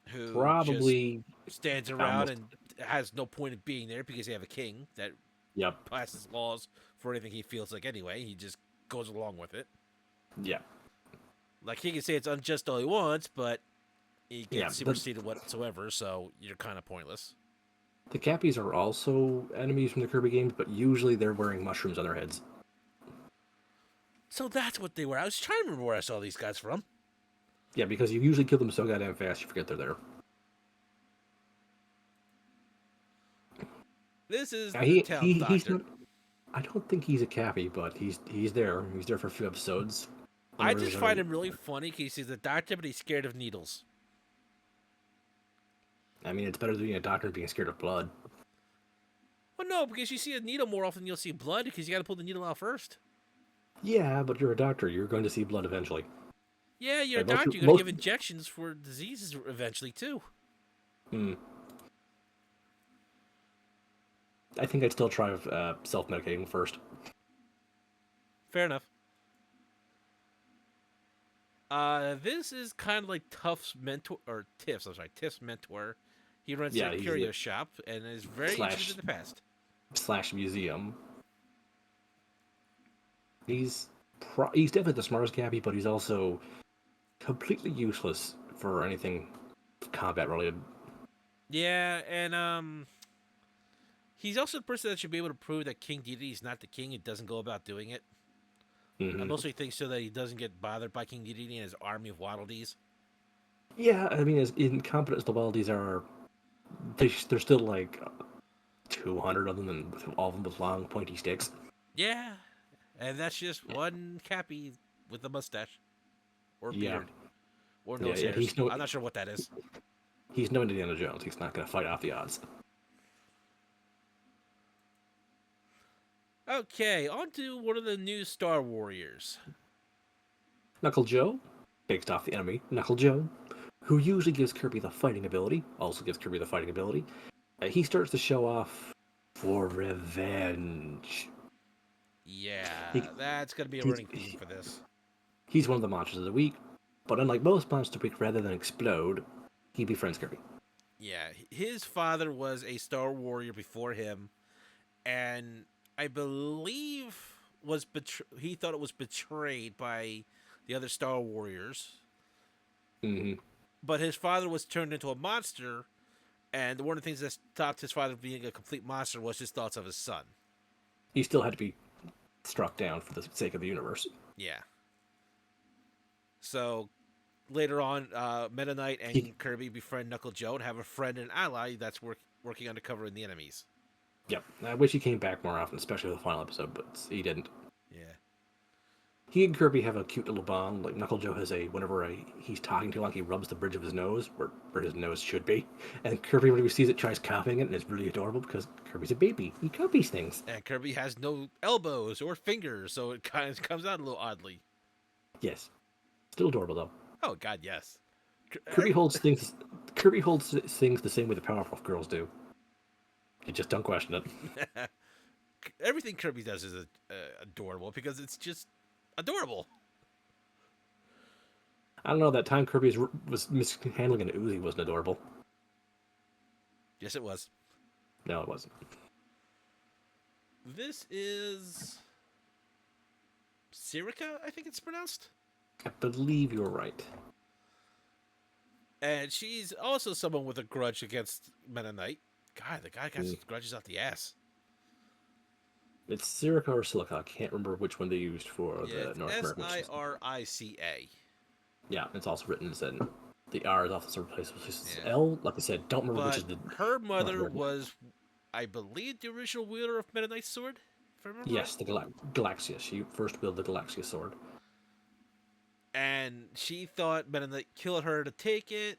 who just Probably stands around almost. and has no point in being there because they have a king that Yep. passes laws for anything he feels like anyway. He just goes along with it. Yeah. Like he can say it's unjust all he wants, but he Yeah. gets superseded whatsoever, so you're kind of pointless. The Cappies are also enemies from the Kirby games, but usually they're wearing mushrooms on their heads. So that's what they were. I was trying to remember where I saw these guys from. Yeah, because you usually kill them so goddamn fast you forget they're there. This is Yeah, the town he's doctor. not. I don't think he's a Cappy, but he's there. He's there for a few episodes. I just find him really funny because he's a doctor, but he's scared of needles. I mean, it's better than being a doctor and being scared of blood. Well, no, because you see a needle more often than you'll see blood because you got to pull the needle out first. Yeah, but you're a doctor. You're going to see blood eventually. Yeah, you're a Like doctor. You're going to give injections for diseases eventually, too. Hmm. I think I'd still try self-medicating first. Fair enough. This is kind of like Tuff's mentor, or Tiff's, I'm sorry, Tiff's mentor. He runs Yeah, a he's curio shop and is very interested in the past. slash museum. He's definitely the smartest Cappy, but he's also completely useless for anything combat related. Yeah, and he's also the person that should be able to prove that King Dedede is not the king and doesn't go about doing it. I Hmm. mostly think so that he doesn't get bothered by King Dedede and his army of Waddle Dees. Yeah, I mean, as incompetent as the Waldies are, they're still like 200 of them, and all of them with long, pointy sticks. Yeah, and that's just one Cappy with a mustache or Yeah, beard or yeah, nose yeah. hairs. I'm not sure what that is. He's no Indiana Jones. He's not going to fight off the odds. Okay, on to one of the new Star Warriors. Knuckle Joe, based off the enemy, Knuckle Joe, who usually gives Kirby the fighting ability, also gives Kirby the fighting ability. He starts to show off for revenge. He, Yeah, that's going to be a he's, running theme for this. he's one of the monsters of the week, but unlike most monsters of the week, rather than explode, he befriends Kirby. Yeah, his father was a Star Warrior before him, and I believe he thought it was betrayed by the other Star Warriors. Hmm. But his father was turned into a monster, and one of the things that stopped his father from being a complete monster was his thoughts of his son. He still had to be struck down for the sake of the universe. Yeah. So later on, Meta Knight He, and Kirby befriend Knuckle Joe and have a friend and ally that's working undercover in the enemies. Yep. I wish he came back more often, especially the final episode, but he didn't. Yeah. He and Kirby have a cute little bond. Like Knuckle Joe has he's talking to him, like he rubs the bridge of his nose where his nose should be, and Kirby when he sees it tries copying it, and it's really adorable because Kirby's a baby. He copies things. And Kirby has no elbows or fingers, so it kind of comes out a little oddly. Yes, still adorable though. Oh God, yes. Kirby holds things. Kirby holds things the same way the Powerpuff Girls do. You just don't question it. Everything Kirby does is adorable because it's just adorable. I don't know. That time Kirby was mishandling an Uzi wasn't adorable. Yes, it was. No, it wasn't. This is Sirica, I think it's pronounced. I believe you're right. And she's also someone with a grudge against Meta Knight. God, the guy got some grudges out the ass. It's Sirica or Silica. I can't remember which one they used for Yeah, the North American. Sirica. Yeah, it's also written as in the R is also replaced with Yeah. L. Like I said, don't remember But which is the. her mother was, I believe, the original wielder of Meta Knight's sword. If I remember. Yes, the Galaxia. She first wielded the Galaxia sword. And she thought Meta Knight killed her to take it.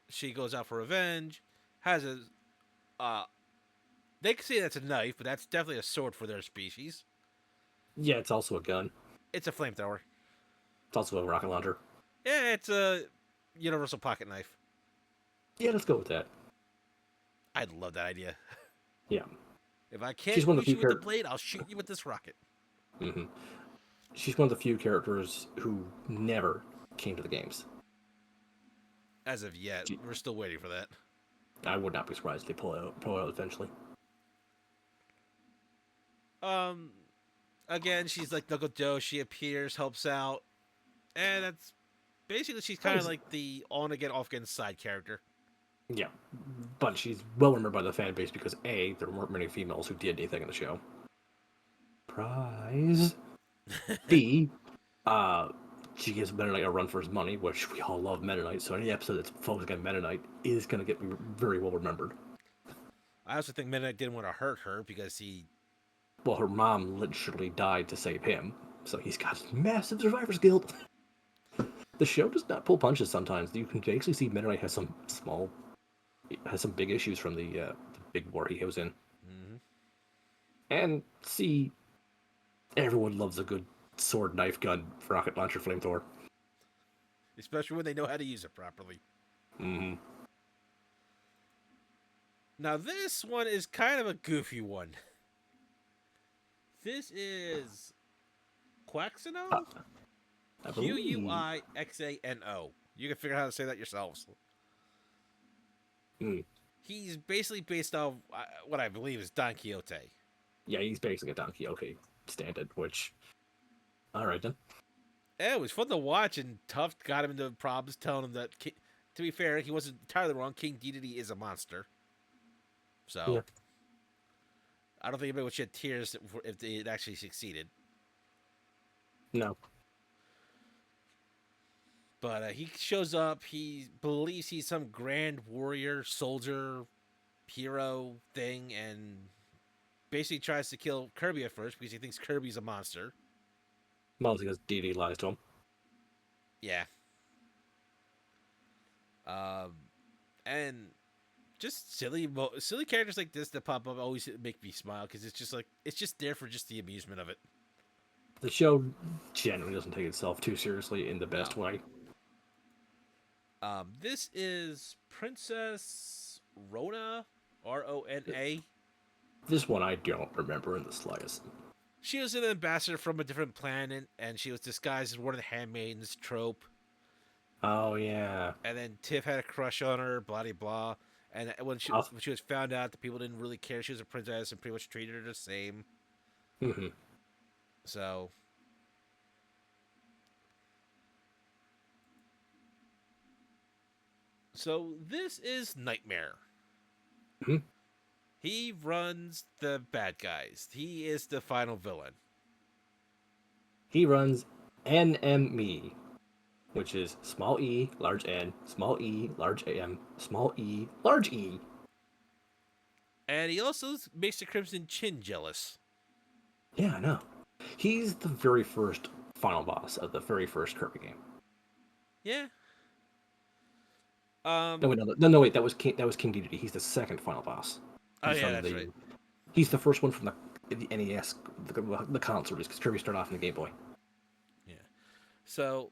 She goes out for revenge. Has a, they can say that's a knife, but that's definitely a sword for their species. Yeah, it's also a gun. It's a flamethrower. It's also a rocket launcher. Yeah, it's a universal pocket knife. Yeah, let's go with that. I'd love that idea. Yeah. If I can't She's one of shoot the you few with the blade, I'll shoot you with this rocket. Mm-hmm. She's one of the few characters who never came to the games. As of yet, we're still waiting for that. I would not be surprised if they pull out eventually. Again, she's like Knuckle Joe. She appears, helps out, and that's basically she's kind of like the on again, off again side character. Yeah, but she's well remembered by the fan base because A, there weren't many females who did anything in the show. Prize. B, she gives Meta Knight a run for his money, which we all love Meta Knight, so any episode that's focused on Meta Knight is going to get very well remembered. I also think Meta Knight didn't want to hurt her because he... Well, her mom literally died to save him, so he's got massive survivor's guilt. The show does not pull punches sometimes. You can actually see Meta Knight has some big issues from the big war he was in. Mm-hmm. And see, everyone loves a good sword, knife, gun, rocket launcher, flamethrower. Especially when they know how to use it properly. Mm-hmm. Now this one is kind of a goofy one. This is Quaxano? Quixano. You can figure out how to say that yourselves. Mm. He's basically based off what I believe is Don Quixote. Yeah, he's basically a Don Quixote stand-in, which... Alright then. Yeah, it was fun to watch, and Tuft got him into problems, telling him that, to be fair, he wasn't entirely wrong. King Dedede is a monster. So, yeah. I don't think anybody would shed tears if it actually succeeded. No. But he shows up. He believes he's some grand warrior, soldier, hero thing, and basically tries to kill Kirby at first because he thinks Kirby's a monster. Mostly because Dedede lies to him. Yeah. And just silly characters like this that pop up always make me smile because it's just there for just the amusement of it. The show generally doesn't take itself too seriously in the best way. This is Princess Rona, Rona. This one I don't remember in the slightest. She was an ambassador from a different planet, and she was disguised as one of the handmaidens trope. Oh, yeah. And then Tiff had a crush on her, blah, blah, blah. And when she was found out that people didn't really care she was a princess and pretty much treated her the same. Mm-hmm. So... So this is Nightmare. Mm-hmm. He runs the bad guys. He is the final villain. He runs NME, which is small e, large N, small e, large M, small e, large E. And he also makes the Crimson Chin jealous. Yeah, I know. He's the very first final boss of the very first Kirby game. Yeah. No, Um. wait, no, wait. That was King Dedede. He's the second final boss. Oh He's yeah, from that's the. right. He's the first one from the NES, the console, because Kirby started off in the Game Boy. Yeah. So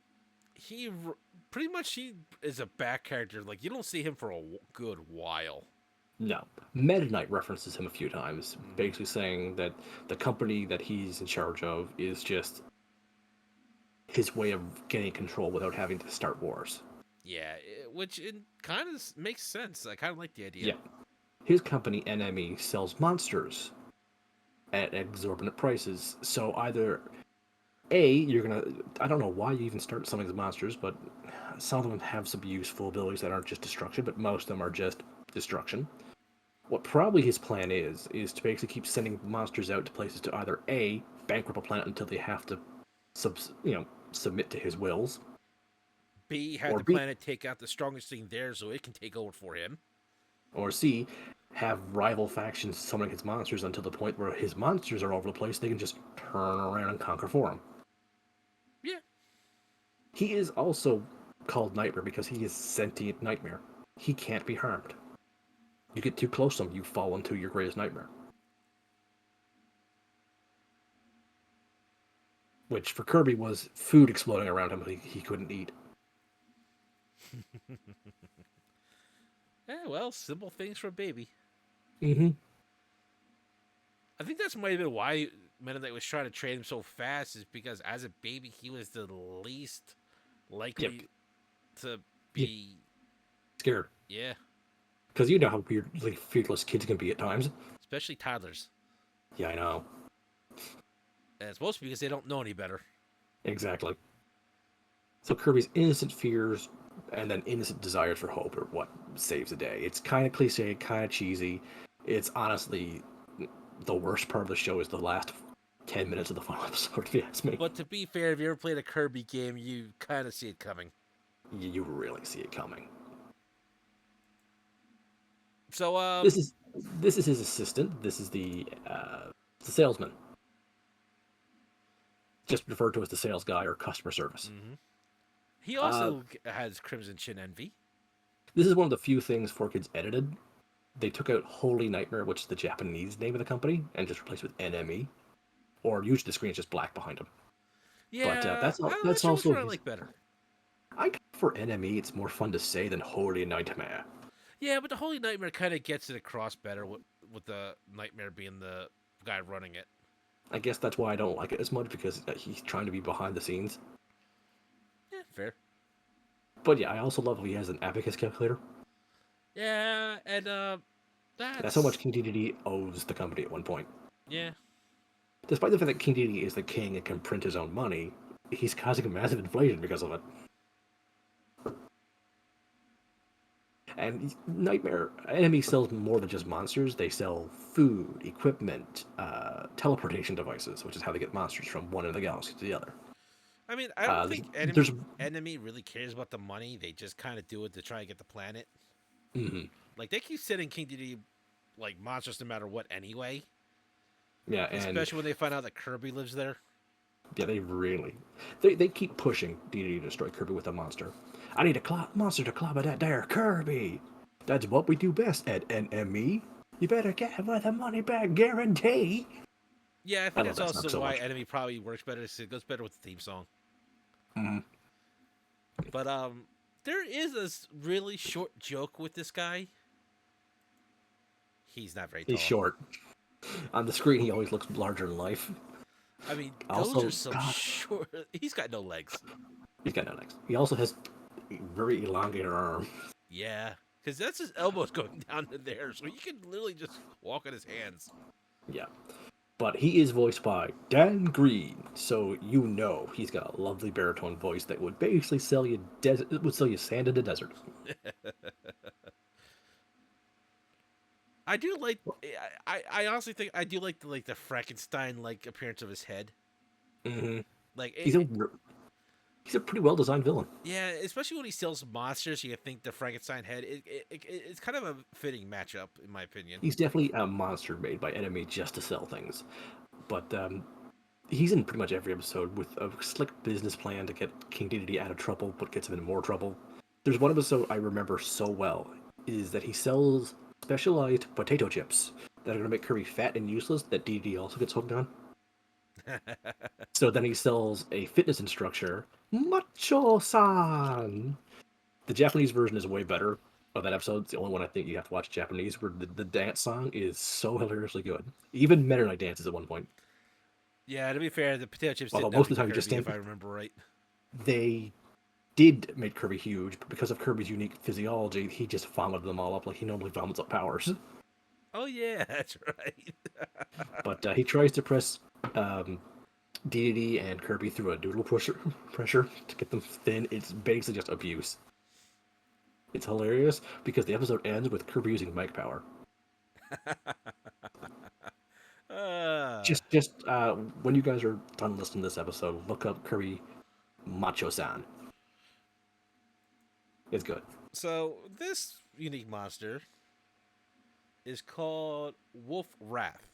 pretty much he is a back character. Like you don't see him for a good while. No, Meta Knight references him a few times, Mm-hmm. basically saying that the company that he's in charge of is just his way of getting control without having to start wars. Yeah, which it kind of makes sense. I kind of like the idea. Yeah, his company NME sells monsters at exorbitant prices. So either A, you're gonna, I don't know why you even start selling these monsters, but some of them have some useful abilities that aren't just destruction, but most of them are just destruction. What probably his plan is to basically keep sending monsters out to places to either A, bankrupt a planet until they have to submit to his wills, B, had or the B, planet take out the strongest thing there so it can take over for him. or C, have rival factions summoning his monsters until the point where his monsters are all over the place, they can just turn around and conquer for him. Yeah. He is also called Nightmare because he is sentient nightmare. He can't be harmed. You get too close to him, you fall into your greatest nightmare. Which for Kirby was food exploding around him he couldn't eat. Yeah, well, simple things for a baby. Mm-hmm. I think that's might have been why Meta Knight was trying to train him so fast, is because as a baby he was the least Yep. likely to Yeah. be. Scared. Yeah, Because you know how weirdly fearless kids can be at times. especially toddlers. Yeah, I know. And it's mostly because they don't know any better. Exactly. So Kirby's innocent fears and then innocent desires for hope are what saves the day. It's kind of cliche, kind of cheesy. It's honestly the worst part of the show is the last 10 minutes of the final episode, if you ask me. But to be fair, if you ever played a Kirby game, you kind of see it coming. You really see it coming. So, This is this is his assistant. This is the salesman, just referred to as the sales guy or customer service. mm-hmm. He Uh, also has Crimson Chin Envy. this is one of the few things 4Kids edited. They took out Holy Nightmare, which is the Japanese name of the company, and just replaced it with NME, or usually the screen is just black behind him. But Yeah, I'm not that's sure which also one I his. like better. I for NME, it's more fun to say than Holy Nightmare. Yeah, but the Holy Nightmare kind of gets it across better with the Nightmare being the guy running it. I guess that's why I don't like it as much because he's trying to be behind the scenes. Yeah, fair. But yeah, I also love how he has an abacus calculator. Yeah, and That's how much that's King Dedede owes the company at one point. yeah. Despite the fact that King Dedede is the king and can print his own money, he's causing a massive inflation because of it. And Nightmare Enemy sells more than just monsters. They sell food, equipment, teleportation devices, which is how they get monsters from one end of the galaxy to the other. I mean, I don't Uh, think there's enemy really cares about the money. They just kind of do it to try and get the planet. mhm. Like they keep sending King Dedede like monsters no matter what anyway. Yeah, and Especially when they find out that Kirby lives there. yeah, they keep pushing Dedede to destroy Kirby with a monster. I need a monster to clobber that there Kirby. That's what we do best at NME. You better get with a money back guarantee. Yeah, I I think love that's that snap also so why much. enemy probably works better. It goes better with the theme song. Mhm. But there is this really short joke with this guy. He's not very He's tall. short. On the screen, he always looks larger than life. I mean, those are Also, some God, short. He's got no legs. he's got no legs. He also has a very elongated arm. Yeah, because that's his elbows going down to there, so he can literally just walk on his hands. Yeah. But he is voiced by Dan Green, so you know he's got a lovely baritone voice that would basically sell you sand in the desert. I do like. I honestly think I do like the Frankenstein like appearance of his head. Hmm Like He's a He's a pretty well designed villain. Yeah, especially when he sells monsters, you think the Frankenstein head. It's kind of a fitting matchup, in my opinion. He's definitely a monster made by enemy just to sell things. But he's in pretty much every episode with a slick business plan to get King Dedede out of trouble, but gets him in more trouble. There's one episode I remember so well, is that he sells specialized potato chips that are going to make Kirby fat and useless that Dedede also gets hooked on. So then he sells a fitness instructor, Macho-san. The Japanese version is way better of that episode. It's the only one I think you have to watch Japanese, where the dance song is so hilariously good. Even Mennonite dances at one point. Yeah, to be fair, the potato chips Although did most nothing of the to time you just Kirby, stand. if I remember right. They did make Kirby huge, but because of Kirby's unique physiology, he just vomited them all up like he normally vomits up powers. Oh yeah, that's right. But he tries to press DDD and Kirby through a doodle pressure to get them thin. It's basically just abuse. It's hilarious because the episode ends with Kirby using mic power. uh, Just when you guys are done listening to this episode, look up Kirby Macho-san. It's good. so this unique monster is called Wolf Wrath.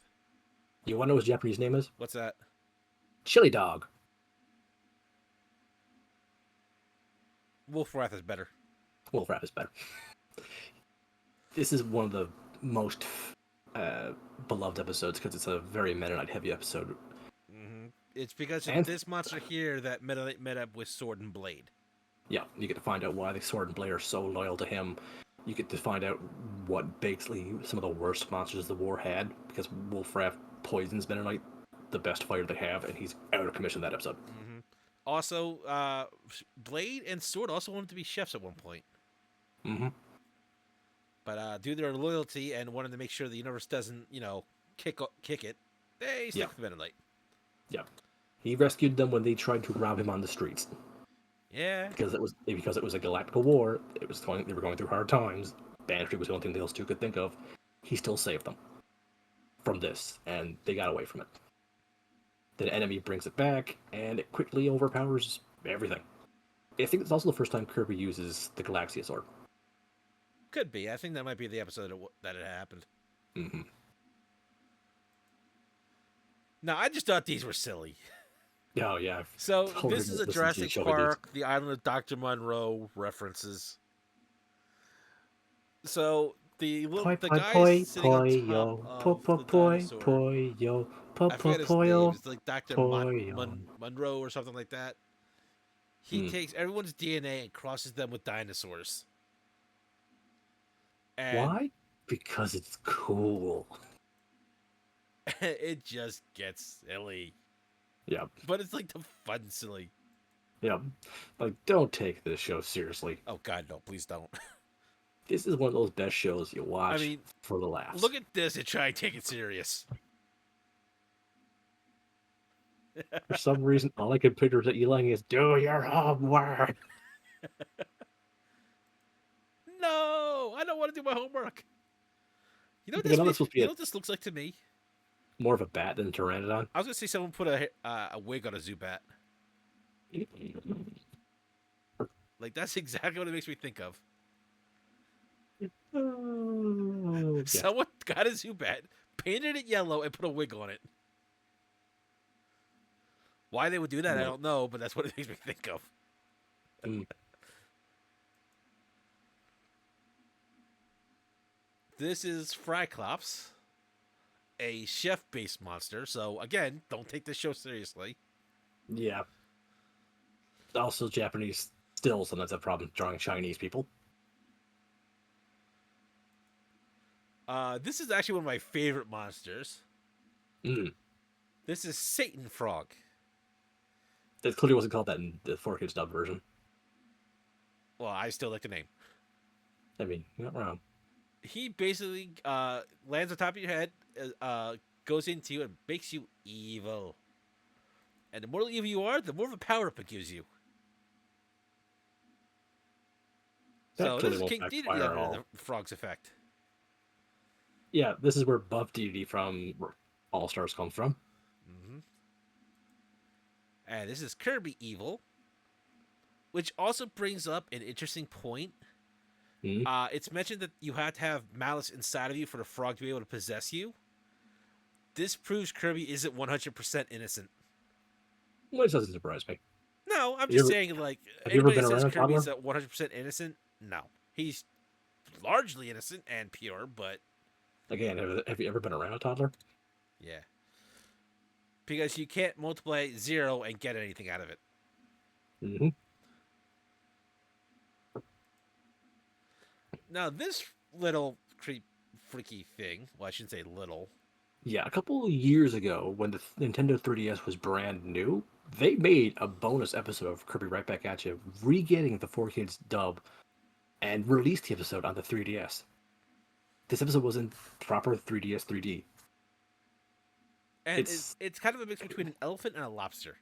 You want to know what his Japanese name is? What's that? Chili Dog. Wolf Wrath is better. Wolf Rat is better. This is one of the most beloved episodes because it's a very Mennonite heavy episode. It's because And of this monster here that met up with Sword and Blade. yeah, you get to find out why the Sword and Blade are so loyal to him. You get to find out what basically some of the worst monsters the war had, because Wolfrath poisons Mennonite, the best fighter they have, and he's out of commission that episode. Also, Blade and Sword also wanted to be chefs at one point. Mm-hmm. But due to their loyalty and wanting to make sure the universe doesn't, kick it, they stick with Mennonite. Yeah. He rescued them when they tried to rob him on the streets. Yeah. Because it was a galactical war. They were going through hard times. Banshee was the only thing those two could think of. He still saved them from this, and they got away from it. The enemy brings it back, and it quickly overpowers everything. I think it's also the first time Kirby uses the Galaxia Sword. Could be. I think that might be the episode that it happened. Mm-hmm. Now, I just thought these were silly. Oh, yeah. So, totally this is a listened to Jurassic the show Park, the Island of Dr. Monroe references. So, the guy sitting on top of the dinosaur, I forget his name, it's like Dr. Monroe or something like that. He takes everyone's DNA and crosses them with dinosaurs. And why? Because it's cool. it just gets silly. Yeah. But it's like the fun silly. Yeah. Like, don't take this show seriously. Oh, God, no, please don't. This is one of those best shows you watch for the laughs. Look at this and try and take it serious. For some reason, all I can picture is that yelling is, do your homework! No! I don't want to do my homework! You know what this looks like to me? More of a bat than a pteranodon? I was going to say someone put a wig on a Zubat. Like, that's exactly what it makes me think of. Oh, yeah. Someone got a Zubat, painted it yellow, and put a wig on it. Why they would do that, I don't know, but that's what it makes me think of. This is Fryklops, a chef-based monster. So, again, don't take this show seriously. Yeah. Also, Japanese still sometimes have problems drawing Chinese people. This is actually one of my favorite monsters. This is Satan Frog. It clearly wasn't called that in the 4K dub version. Well, I still like the name. I mean, you're not wrong. He basically lands on top of your head, goes into you, and makes you evil. And the more evil you are, the more of a power-up it gives you. So this is King Dedede under the frog's effect. Yeah, this is where Buff Dedede from All Stars comes from. And this is Kirby evil. which also brings up an interesting point. Hmm? It's mentioned that you have to have malice inside of you for the frog to be able to possess you. This proves Kirby isn't 100% innocent. Which doesn't surprise me. No, I'm Have you just ever saying, like, have you ever anybody that been says around a Kirby's toddler? 100% innocent, no. He's largely innocent and pure, but Again, have you ever been around a toddler? yeah. Because you can't multiply 0 and get anything out of it. Hmm. Now, this little freaky thing, well, I shouldn't say little. Yeah, a couple of years ago, when the Nintendo 3DS was brand new, they made a bonus episode of Kirby Right Back at You, re-getting the 4Kids dub, and released the episode on the 3DS. This episode was in proper 3DS 3D. And It's it's kind of a mix between an elephant and a lobster.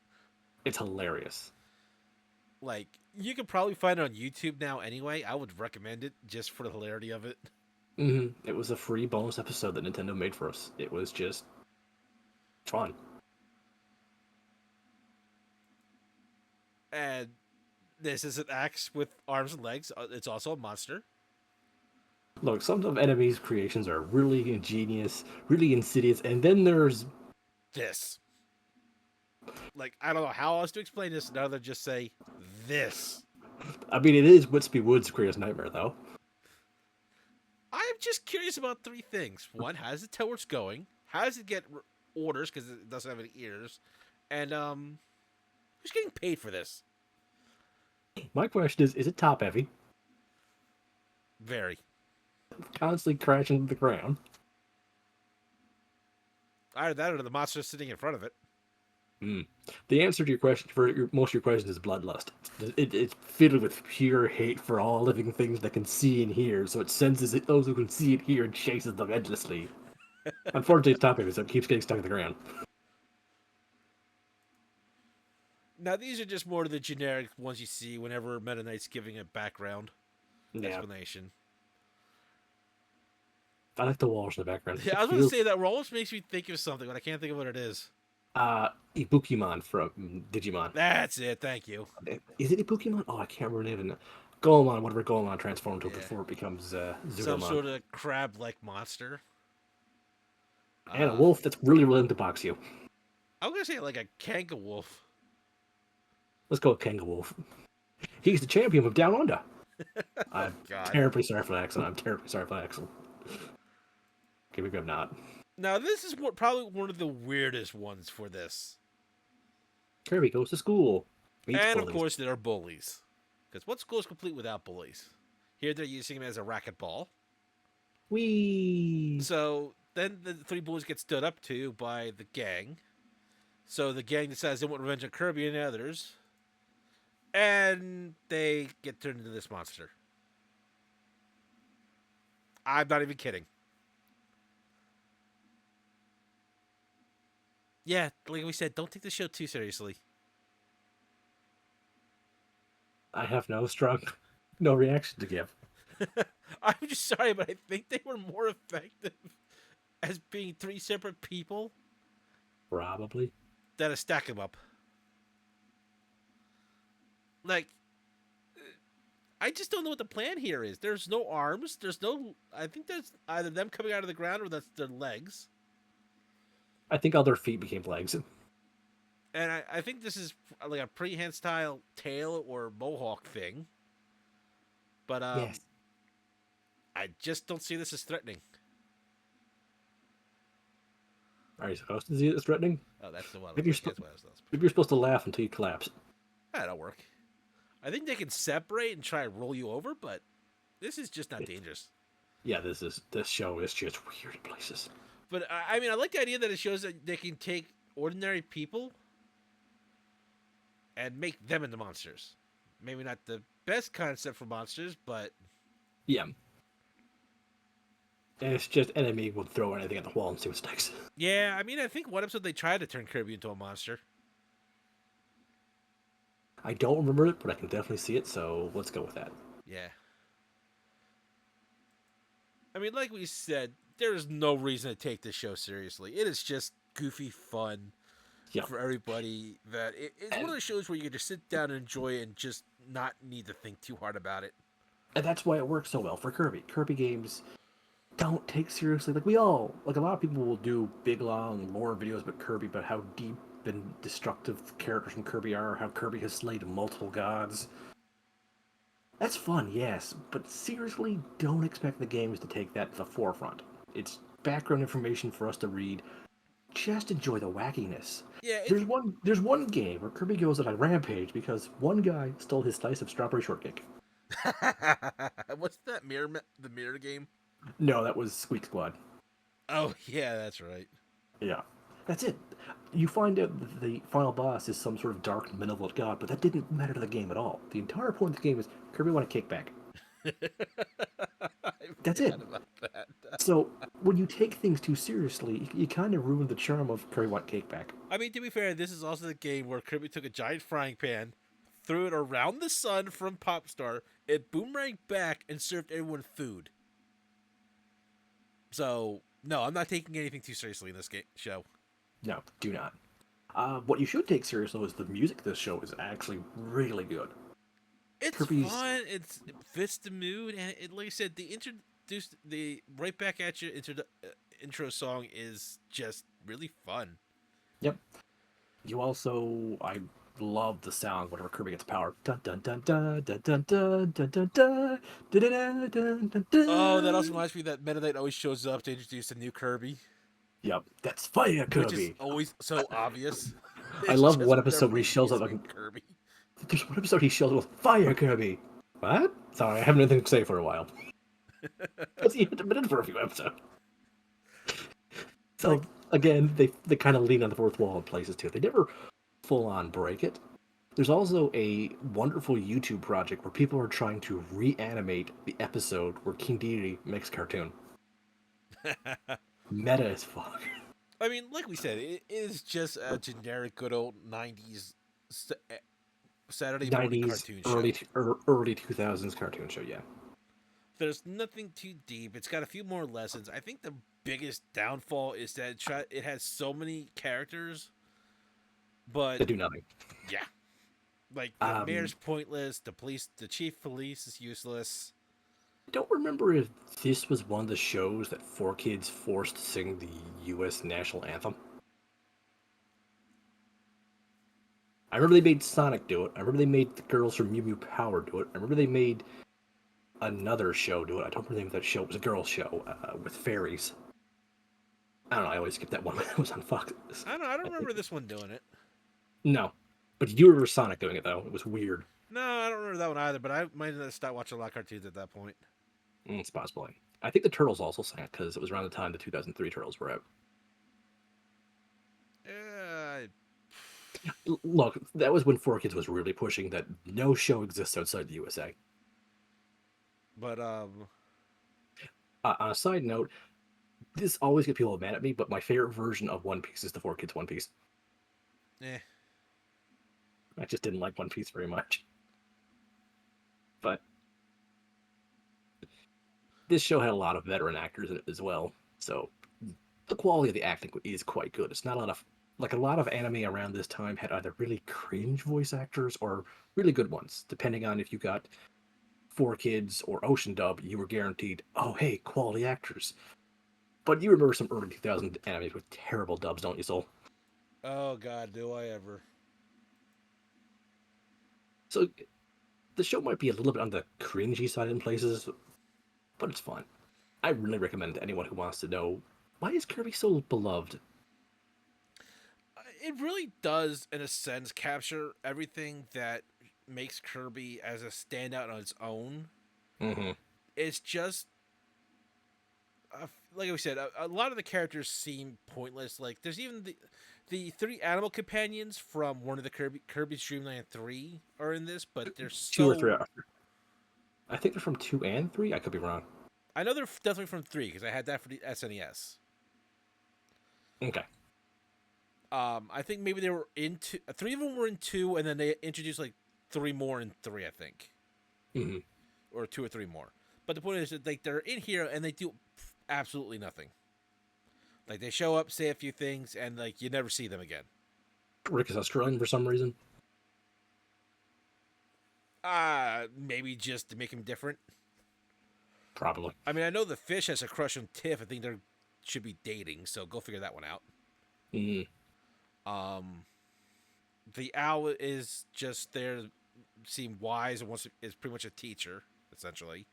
it's hilarious. Like, you can probably find it on YouTube now anyway. I would recommend it just for the hilarity of it. It was a free bonus episode that Nintendo made for us. It was just fun. And this is an axe with arms and legs. It's also a monster. Look, some of enemies' creations are really ingenious, really insidious, and then there's This. Like, I don't know how else to explain this other than just say this. I mean, it is Whitspy Wood's greatest nightmare, though. I'm just curious about three things. One, how does it tell where it's going? How does it get orders because it doesn't have any ears? And who's getting paid for this? My question is it top heavy? Very. Constantly crashing to the ground? Either that or the monster sitting in front of it. The answer to your question, most of your questions, is bloodlust. It's filled with pure hate for all living things that can see and hear, so it senses those who can see and hear and chases them endlessly. Unfortunately, it's top heavy, so it keeps getting stuck in the ground. Now, these are just more of the generic ones you see whenever Meta Knight's giving a background Yeah, explanation. I like the walls in the background. Yeah, It I was going to feels say that almost makes me think of something, but I can't think of what it is. Ibukimon from Digimon. That's it. Thank you. Is it Ibukimon? Oh, I can't remember the name. Goemon, whatever Goemon transformed to Yeah. before it becomes Some Zudamon. sort of crab-like monster. And a wolf that's really willing to box you. I'm going to say like a Kanga wolf. Let's go with Kanga Wolf. He's the champion of Down Under. Oh, I'm God. terribly sorry for the accent. I'm terribly sorry for the accent. Okay, maybe I'm not. Now, this is probably one of the weirdest ones for this. Kirby goes to school. Meets And, of bullies. course, there are bullies. Because what school is complete without bullies? Here they're using him as a racquetball. Whee! So then the three bullies get stood up to by the gang. So the gang decides they want revenge on Kirby and the others. And they get turned into this monster. I'm not even kidding. Yeah, like we said, don't take the show too seriously. I have no reaction to give. I'm just sorry, but I think they were more effective as being three separate people Probably. than a stack 'em up. Like, I just don't know what the plan here is. There's no arms. There's no. I think there's either them coming out of the ground or that's their legs. I think all their feet became legs. And I think this is like a pre-hand style tail or mohawk thing. But Yes. I just don't see this as threatening. Are you supposed to see it as threatening? Oh, that's the one. Maybe you're supposed to laugh until you collapse. That'll work. I think they can separate and try and roll you over, but this is just not dangerous. Yeah, this show is just weird places. But I mean, I like the idea that it shows that they can take ordinary people and make them into monsters. Maybe not the best concept for monsters, but Yeah. And it's just enemy would throw anything at the wall and see what sticks. yeah, I mean, I think one episode they tried to turn Kirby into a monster. I don't remember it, but I can definitely see it, so let's go with that. Yeah. I mean, like we said, there is no reason to take this show seriously. It is just goofy fun Yeah. for everybody. That it's one of those shows where you can just sit down and enjoy it and just not need to think too hard about it. And that's why it works so well for Kirby. Kirby games don't take seriously. Like we all, like a lot of people will do big long lore videos about Kirby, about how deep and destructive the characters from Kirby are, how Kirby has slayed multiple gods. That's fun, yes, but seriously, don't expect the games to take that to the forefront. It's background information for us to read. Just enjoy the wackiness. Yeah, There's one game where Kirby goes on a rampage because one guy stole his slice of strawberry shortcake. what's that the mirror game? No, that was Squeak Squad. Oh yeah, that's right. Yeah. That's it. You find out that the final boss is some sort of dark, malevolent god, but that didn't matter to the game at all. The entire point of the game is Kirby want a kickback. I That's it. forgot about that. So when you take things too seriously, you kind of ruin the charm of Kirby want cake back. I mean, to be fair, this is also the game where Kirby took a giant frying pan, threw it around the sun from Popstar, it boomeranged back, and served everyone food. So, no, I'm not taking anything too seriously in this show. No, do not. What you should take seriously is the music of this show is actually really good. It's Kirby's fun. It fits the mood, and like I said, the right back at you intro song is just really fun. Yep. You also I love the sound whenever Kirby gets powered. Dun dun dun dun dun dun dun dun dun dun dun dun dun Oh, that also dun. reminds me that Meta Knight always shows up to introduce a new Kirby, Yep, that's fire which is Kirby. always so obvious. I It's love just one episode where he shows up amazing like Kirby. there's one episode he shows up with fire Kirby. What? Sorry, I haven't anything to say for a while. Because he hadn't been in for a few episodes. So Like, again, they kind of lean on the fourth wall in places too. They never full on break it. There's also a wonderful YouTube project where people are trying to reanimate the episode where King Dedede makes a cartoon. Meta as fuck. I mean, like we said, it is just a generic, good old '90s Saturday morning 90s, cartoon early show. early 2000s cartoon show, yeah. There's nothing too deep. It's got a few more lessons. I think the biggest downfall is that it has so many characters, but They do nothing. yeah, like the Um, mayor's pointless. The chief police is useless. I don't remember if this was one of the shows that 4Kids forced to sing the U.S. national anthem. I remember they made Sonic do it. I remember they made the girls from Mew Mew Power do it. I remember they made another show do it. I don't remember the name of that show. It was a girls' show with fairies. I don't know. I always skip that one when it was on Fox. I don't remember this one doing it. No, but you do remember Sonic doing it though. It was weird. No, I don't remember that one either. But I might have stopped watching a lot of cartoons at that point. It's possible. I think the Turtles also sang it because it was around the time the 2003 Turtles were out. Yeah, Look, that was when 4Kids was really pushing that no show exists outside the USA. but On a side note, this always gets people mad at me, but my favorite version of One Piece is the 4Kids One Piece. eh. I just didn't like One Piece very much. But this show had a lot of veteran actors in it as well, so the quality of the acting is quite good. It's not a lot of a lot of anime around this time had either really cringe voice actors or really good ones, depending on if you got 4Kids or Ocean Dub, you were guaranteed, oh hey, quality actors. But you remember some early 2000 animes with terrible dubs, don't you, Soul? Oh God, do I ever? So the show might be a little bit on the cringy side in places, but it's fun. I really recommend it to anyone who wants to know why is Kirby so beloved. It really does, in a sense, capture everything that makes Kirby as a standout on its own. Mm-hmm. It's just, like we said, a lot of the characters seem pointless. Like there's even the three animal companions from one of the Kirby's Dream Land 3 are in this, but they're Two or so. three. I think they're from 2 and 3. I could be wrong. I know they're definitely from 3 because I had that for the SNES. Okay. I think maybe they were in two. Three of them were in 2, and then they introduced like 3 more in 3, I think, Mm-hmm. or 2 or 3 more. But the point is that like they're in here and they do absolutely nothing. Like they show up, say a few things, and like you never see them again. Rick is Australian for some reason. Maybe just to make him different. Probably. I mean, I know the fish has a crush on Tiff. I think they should be dating, so go figure that one out. Mm, Um, the owl is just there to seem wise and is pretty much a teacher essentially.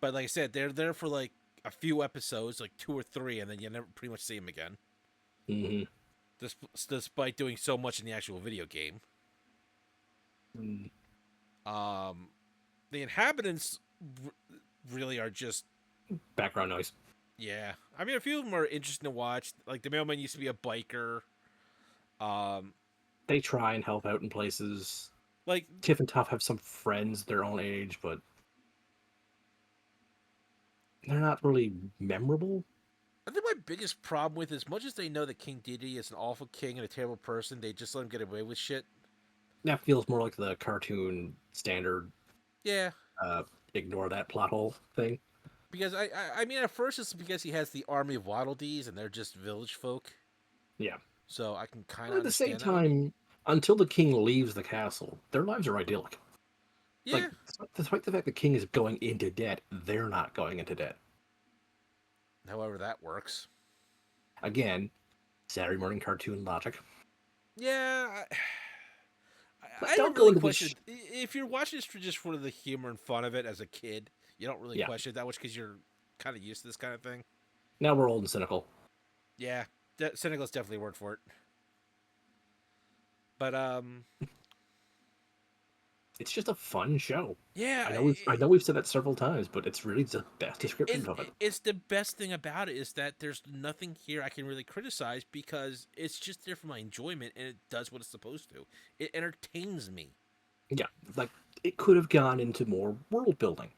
But like I said, they're there for like a few episodes, like 2 or 3, and then you never pretty much see them again. mm, Despite doing so much in the actual video game. mm. Um, the inhabitants r- really are just Background noise. yeah. I mean, a few of them are interesting to watch. Like the mailman used to be a biker. Um, They try and help out in places. like Tiff and Tuff have some friends their own age, but they're not really memorable. I think my biggest problem with, as much as they know that King Dedede is an awful king and a terrible person, they just let him get away with shit. That feels more like the cartoon standard Yeah, uh, ignore that plot hole thing. because I mean, at first it's because he has the army of Waddle Dees and they're just village folk, Yeah. so I can kind But of at the same understand that. time, until the king leaves the castle, their lives are idyllic. Like, Yeah, despite the fact the king is going into debt, they're not going into debt. however that works. Again, Saturday morning cartoon logic. Yeah, I But don't don't go really into question if you're watching this for just for the humor and fun of it as a kid. You don't really Yeah. question it that much because you're kind of used to this kind of thing. Now we're old and cynical. Yeah, cynical is definitely a word for it. But It's just a fun show. yeah, I know we've said that several times, but it's really the best description of it. it's the best thing about it is that there's nothing here I can really criticize because it's just there for my enjoyment and it does what it's supposed to. It entertains me. Yeah, like it could have gone into more world building.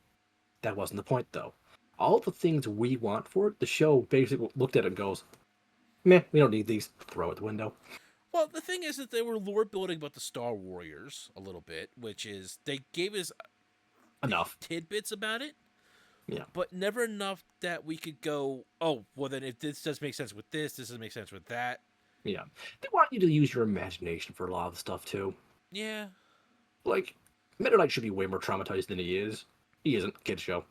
That wasn't the point, though. All the things we want for it, the show basically looked at it and goes, "Meh, we don't need these. Throw it the window." Well, the thing is that they were lore building about the Star Warriors a little bit, which is they gave us Enough. tidbits about it, Yeah, but never enough that we could go, oh, well, then if this does make sense with this doesn't make sense with that. yeah. They want you to use your imagination for a lot of the stuff too. Yeah. Like, Meta Knight should be way more traumatized than he is. He isn't. Kid show.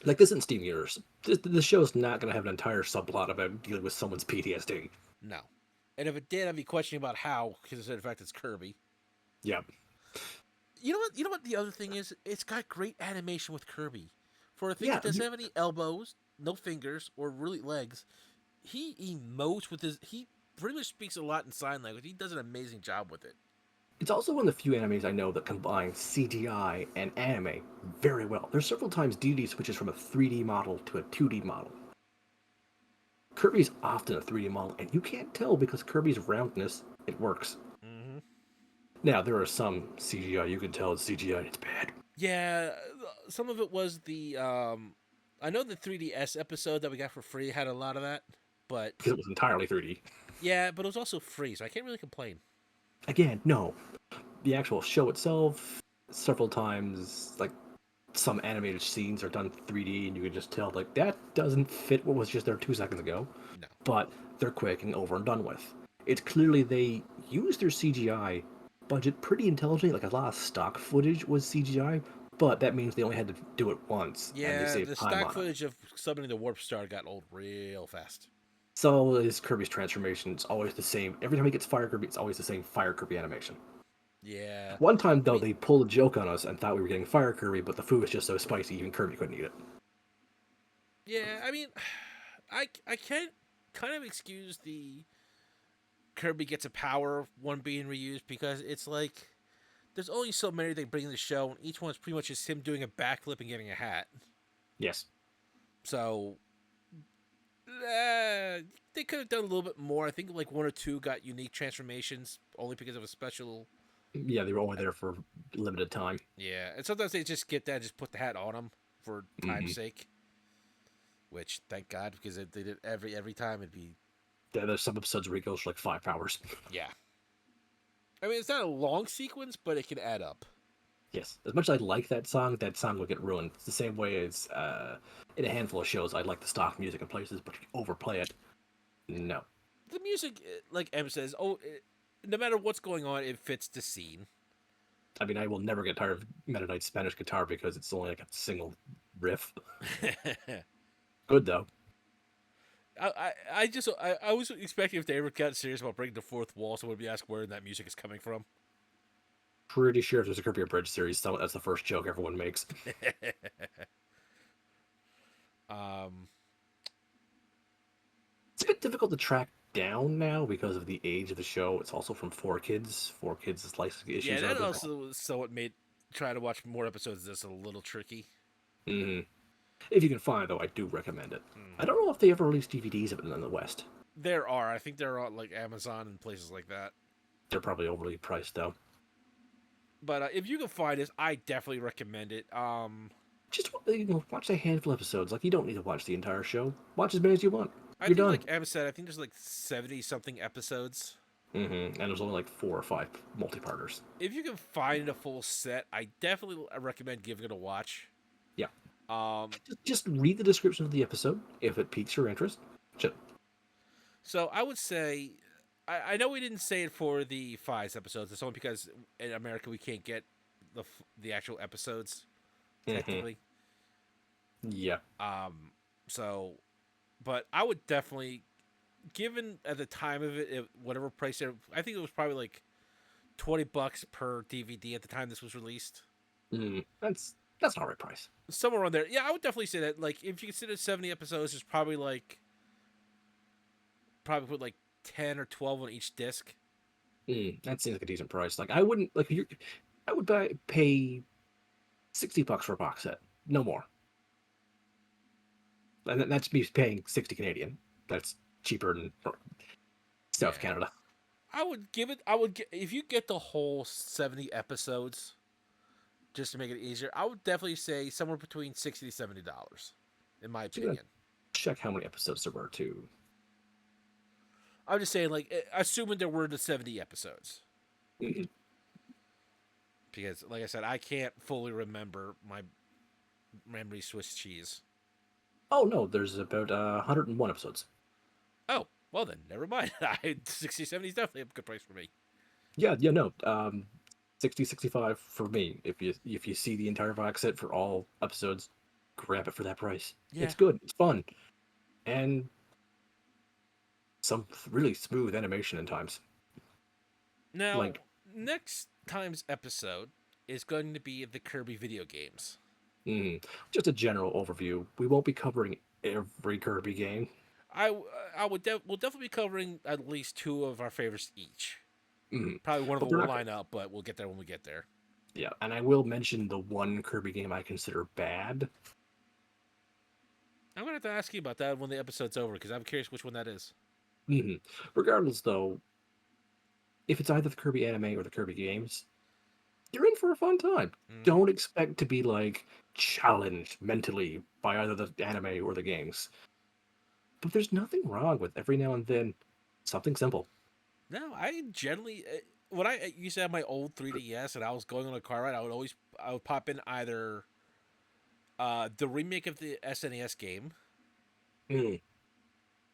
Like this isn't Steam Universe. The show's not going to have an entire subplot about dealing with someone's PTSD. No. And if it did, I'd be questioning about how, because of the fact it's Kirby. Yeah. You know what? You know what the other thing is? It's got great animation with Kirby. For a thing Yeah. that doesn't have any elbows, no fingers, or really legs, he emotes with his. He pretty much speaks a lot in sign language. He does an amazing job with it. It's also one of the few animes I know that combine CGI and anime very well. There's several times DD switches from a 3D model to a 2D model. Kirby's often a 3D model, and you can't tell because Kirby's roundness, it works. Mm-hmm. Now, there are some CGI you can tell it's CGI and it's bad. Yeah, some of it was the. I know the 3DS episode that we got for free had a lot of that, but Because it was entirely 3D. yeah, but it was also free, so I can't really complain. Again, no. The actual show itself, several times, like, some animated scenes are done 3D, and you can just tell, like, that doesn't fit what was just there 2 seconds ago. No. But they're quick and over and done with. It's clearly they used their CGI budget pretty intelligently, like a lot of stock footage was CGI, but that means they only had to do it once, and they Yeah, saved the time stock on it. footage of summoning the Warp Star got old real fast. So is Kirby's transformation. It's always the same. Every time he gets Fire Kirby, it's always the same Fire Kirby animation. Yeah. One time, I though, mean, they pulled a joke on us and thought we were getting Fire Kirby, but the food was just so spicy, even Kirby couldn't eat it. yeah, I mean, I can't kind of excuse the Kirby gets a power one being reused because it's like there's only so many they bring in the show, and each one's pretty much just him doing a backflip and getting a hat. Yes. So they could have done a little bit more. I think like 1 or 2 got unique transformations only because of a special. Yeah, they were only there for limited time. Yeah, and sometimes they just get that and just put the hat on them for time's Mhm. sake. Which thank God because if they did every time it'd be There's some episodes where he goes for like 5 hours. yeah. I mean it's not a long sequence, but it can add up. Yes. As much as I like that song will get ruined. It's the same way as in a handful of shows, I like the stock music in places, but if you overplay it, no. The music, like M says, no matter what's going on, it fits the scene. I mean, I will never get tired of Meta Knight's Spanish guitar because it's only like a single riff. Good though. I was expecting if they ever got serious about breaking the fourth wall, someone would be asked where that music is coming from. Pretty sure if there's a Kirby Bridge series, that's the first joke everyone makes. um, It's a bit difficult to track down now because of the age of the show. It's also from 4Kids. 4Kids' licensing yeah, issues are a that bit bad. also somewhat made trying to watch more episodes of this a little tricky. Hmm. If you can find it, though, I do recommend it. I Hmm. don't know if they ever released DVDs of it in the West. There are, I think there are like Amazon and places like that. They're probably overly priced, though. But if you can find this, I definitely recommend it. Just watch a handful of episodes. Like, you don't need to watch the entire show. Watch as many as you want. I You're think done. like Emma said, I think there's like 70 something episodes. And there's only like 4 or 5 multi-parters. If you can find a full set, I definitely recommend giving it a watch. Yeah. Um, Just read the description of the episode if it piques your interest. Just, so I would say, I know we didn't say it for the Fives episodes. It's only because in America we can't get the actual episodes hmm. technically. Yeah. Um, so, but I would definitely, given at the time of it, whatever price there, I think it was probably like $20 per DVD at the time this was released. That's not right price. Somewhere around there. Yeah, I would definitely say that. Like, if you consider 70 episodes, there's probably like probably put like 10 or 12 on each disc. That seems like a decent price. Like I wouldn't like you. I would pay $60 for a box set, no more. And that's me paying 60 Canadian. That's cheaper than South Yeah, Canada. I would give it. I would get if you get the whole 70 episodes, just to make it easier. I would definitely say somewhere between $60 to $70, in my So I'm gonna opinion. check how many episodes there were too. I'm just saying, like, assuming there were the 70 episodes, Mhm. because, like I said, I can't fully remember my memory Swiss cheese. Oh no, there's about 101 episodes. Oh, well then, never mind. 60, 70 is definitely a good price for me. Yeah, no. 60, 65 for me. If you see the entire box set for all episodes, grab it for that price. Yeah. It's good. It's fun, and some really smooth animation in times. Now, Like, next time's episode is going to be the Kirby video games. mm, just a general overview. We won't be covering every Kirby game. I I we'll definitely be covering at least two of our favorites each. Mm, Probably one of but them we're will not. line up, but we'll get there when we get there. Yeah, and I will mention the one Kirby game I consider bad. I'm gonna have to ask you about that when the episode's over because I'm curious which one that is. Mhm. Regardless, though, if it's either the Kirby anime or the Kirby games, you're in for a fun time. Mm-hmm. Don't expect to be like challenged mentally by either the anime or the games. But there's nothing wrong with every now and then something simple. No, I generally when I used to have my old 3DS and I was going on a car ride, I would pop in either the remake of the SNES game, Mm,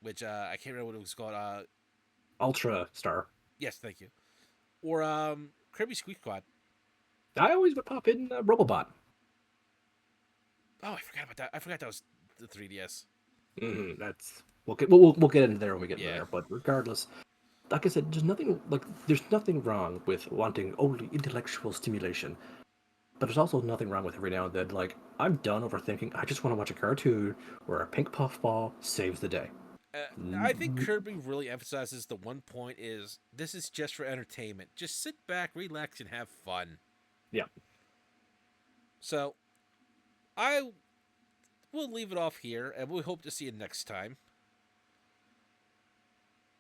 which I can't remember what it was called. Ultra Star. Yes, thank you. Or Kirby Squeak Squad. I always would pop in Robobot. Oh, I forgot about that. I forgot that was the 3DS. That's we'll get into there when we get into Yeah. there. But regardless, like I said, there's nothing wrong with wanting only intellectual stimulation. But there's also nothing wrong with every now and then, like, I'm done overthinking. I just want to watch a cartoon where a pink puffball saves the day. Uh, I think Kirby really emphasizes the one point is this is just for entertainment. Just sit back, relax, and have fun. Yeah. So I will leave it off here, and we hope to see you next time.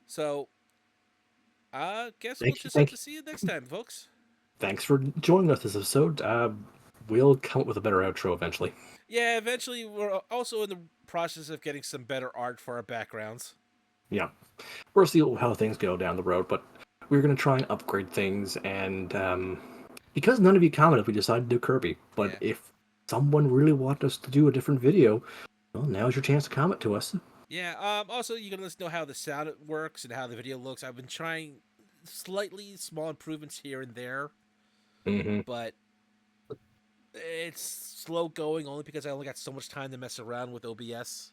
So I guess we'll Thank you. just have Thank to you. see you next time, folks. Thanks for joining us this episode. We'll come up with a better outro eventually. Yeah, eventually we're also in the process of getting some better art for our backgrounds. Yeah. We'll see how things go down the road, but we're going to try and upgrade things. And because none of you commented, we decided to do Kirby. But Yeah. if someone really wanted us to do a different video, well, now's your chance to comment to us. Yeah. Also, you can let us know how the sound works and how the video looks. I've been trying slightly small improvements here and there. Hmm. but it's slow going only because I only got so much time to mess around with OBS,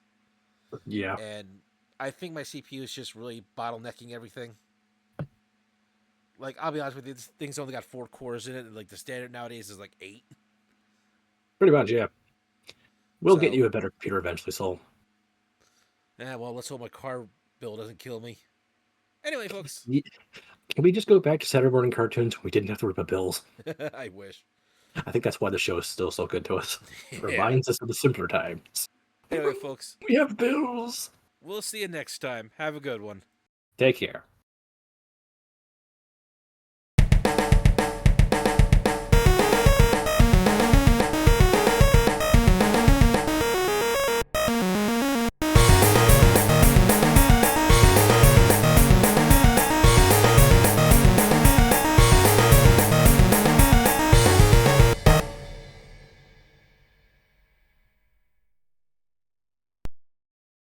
Yeah. and I think my CPU is just really bottlenecking everything. Like, I'll be honest with you, this thing's only got 4 cores in it, and like the standard nowadays is like 8. Pretty much, yeah. We'll get So, you a better computer eventually, Soul. well, let's hope my car bill doesn't kill me. Anyway, folks, Can we just go back to Saturday morning cartoons when we didn't have to rip up bills? I wish. I think that's why the show is still so good to us. It Yeah. reminds us of the simpler times. Anyway, folks, We have bills. we'll see you next time. Have a good one. Take care.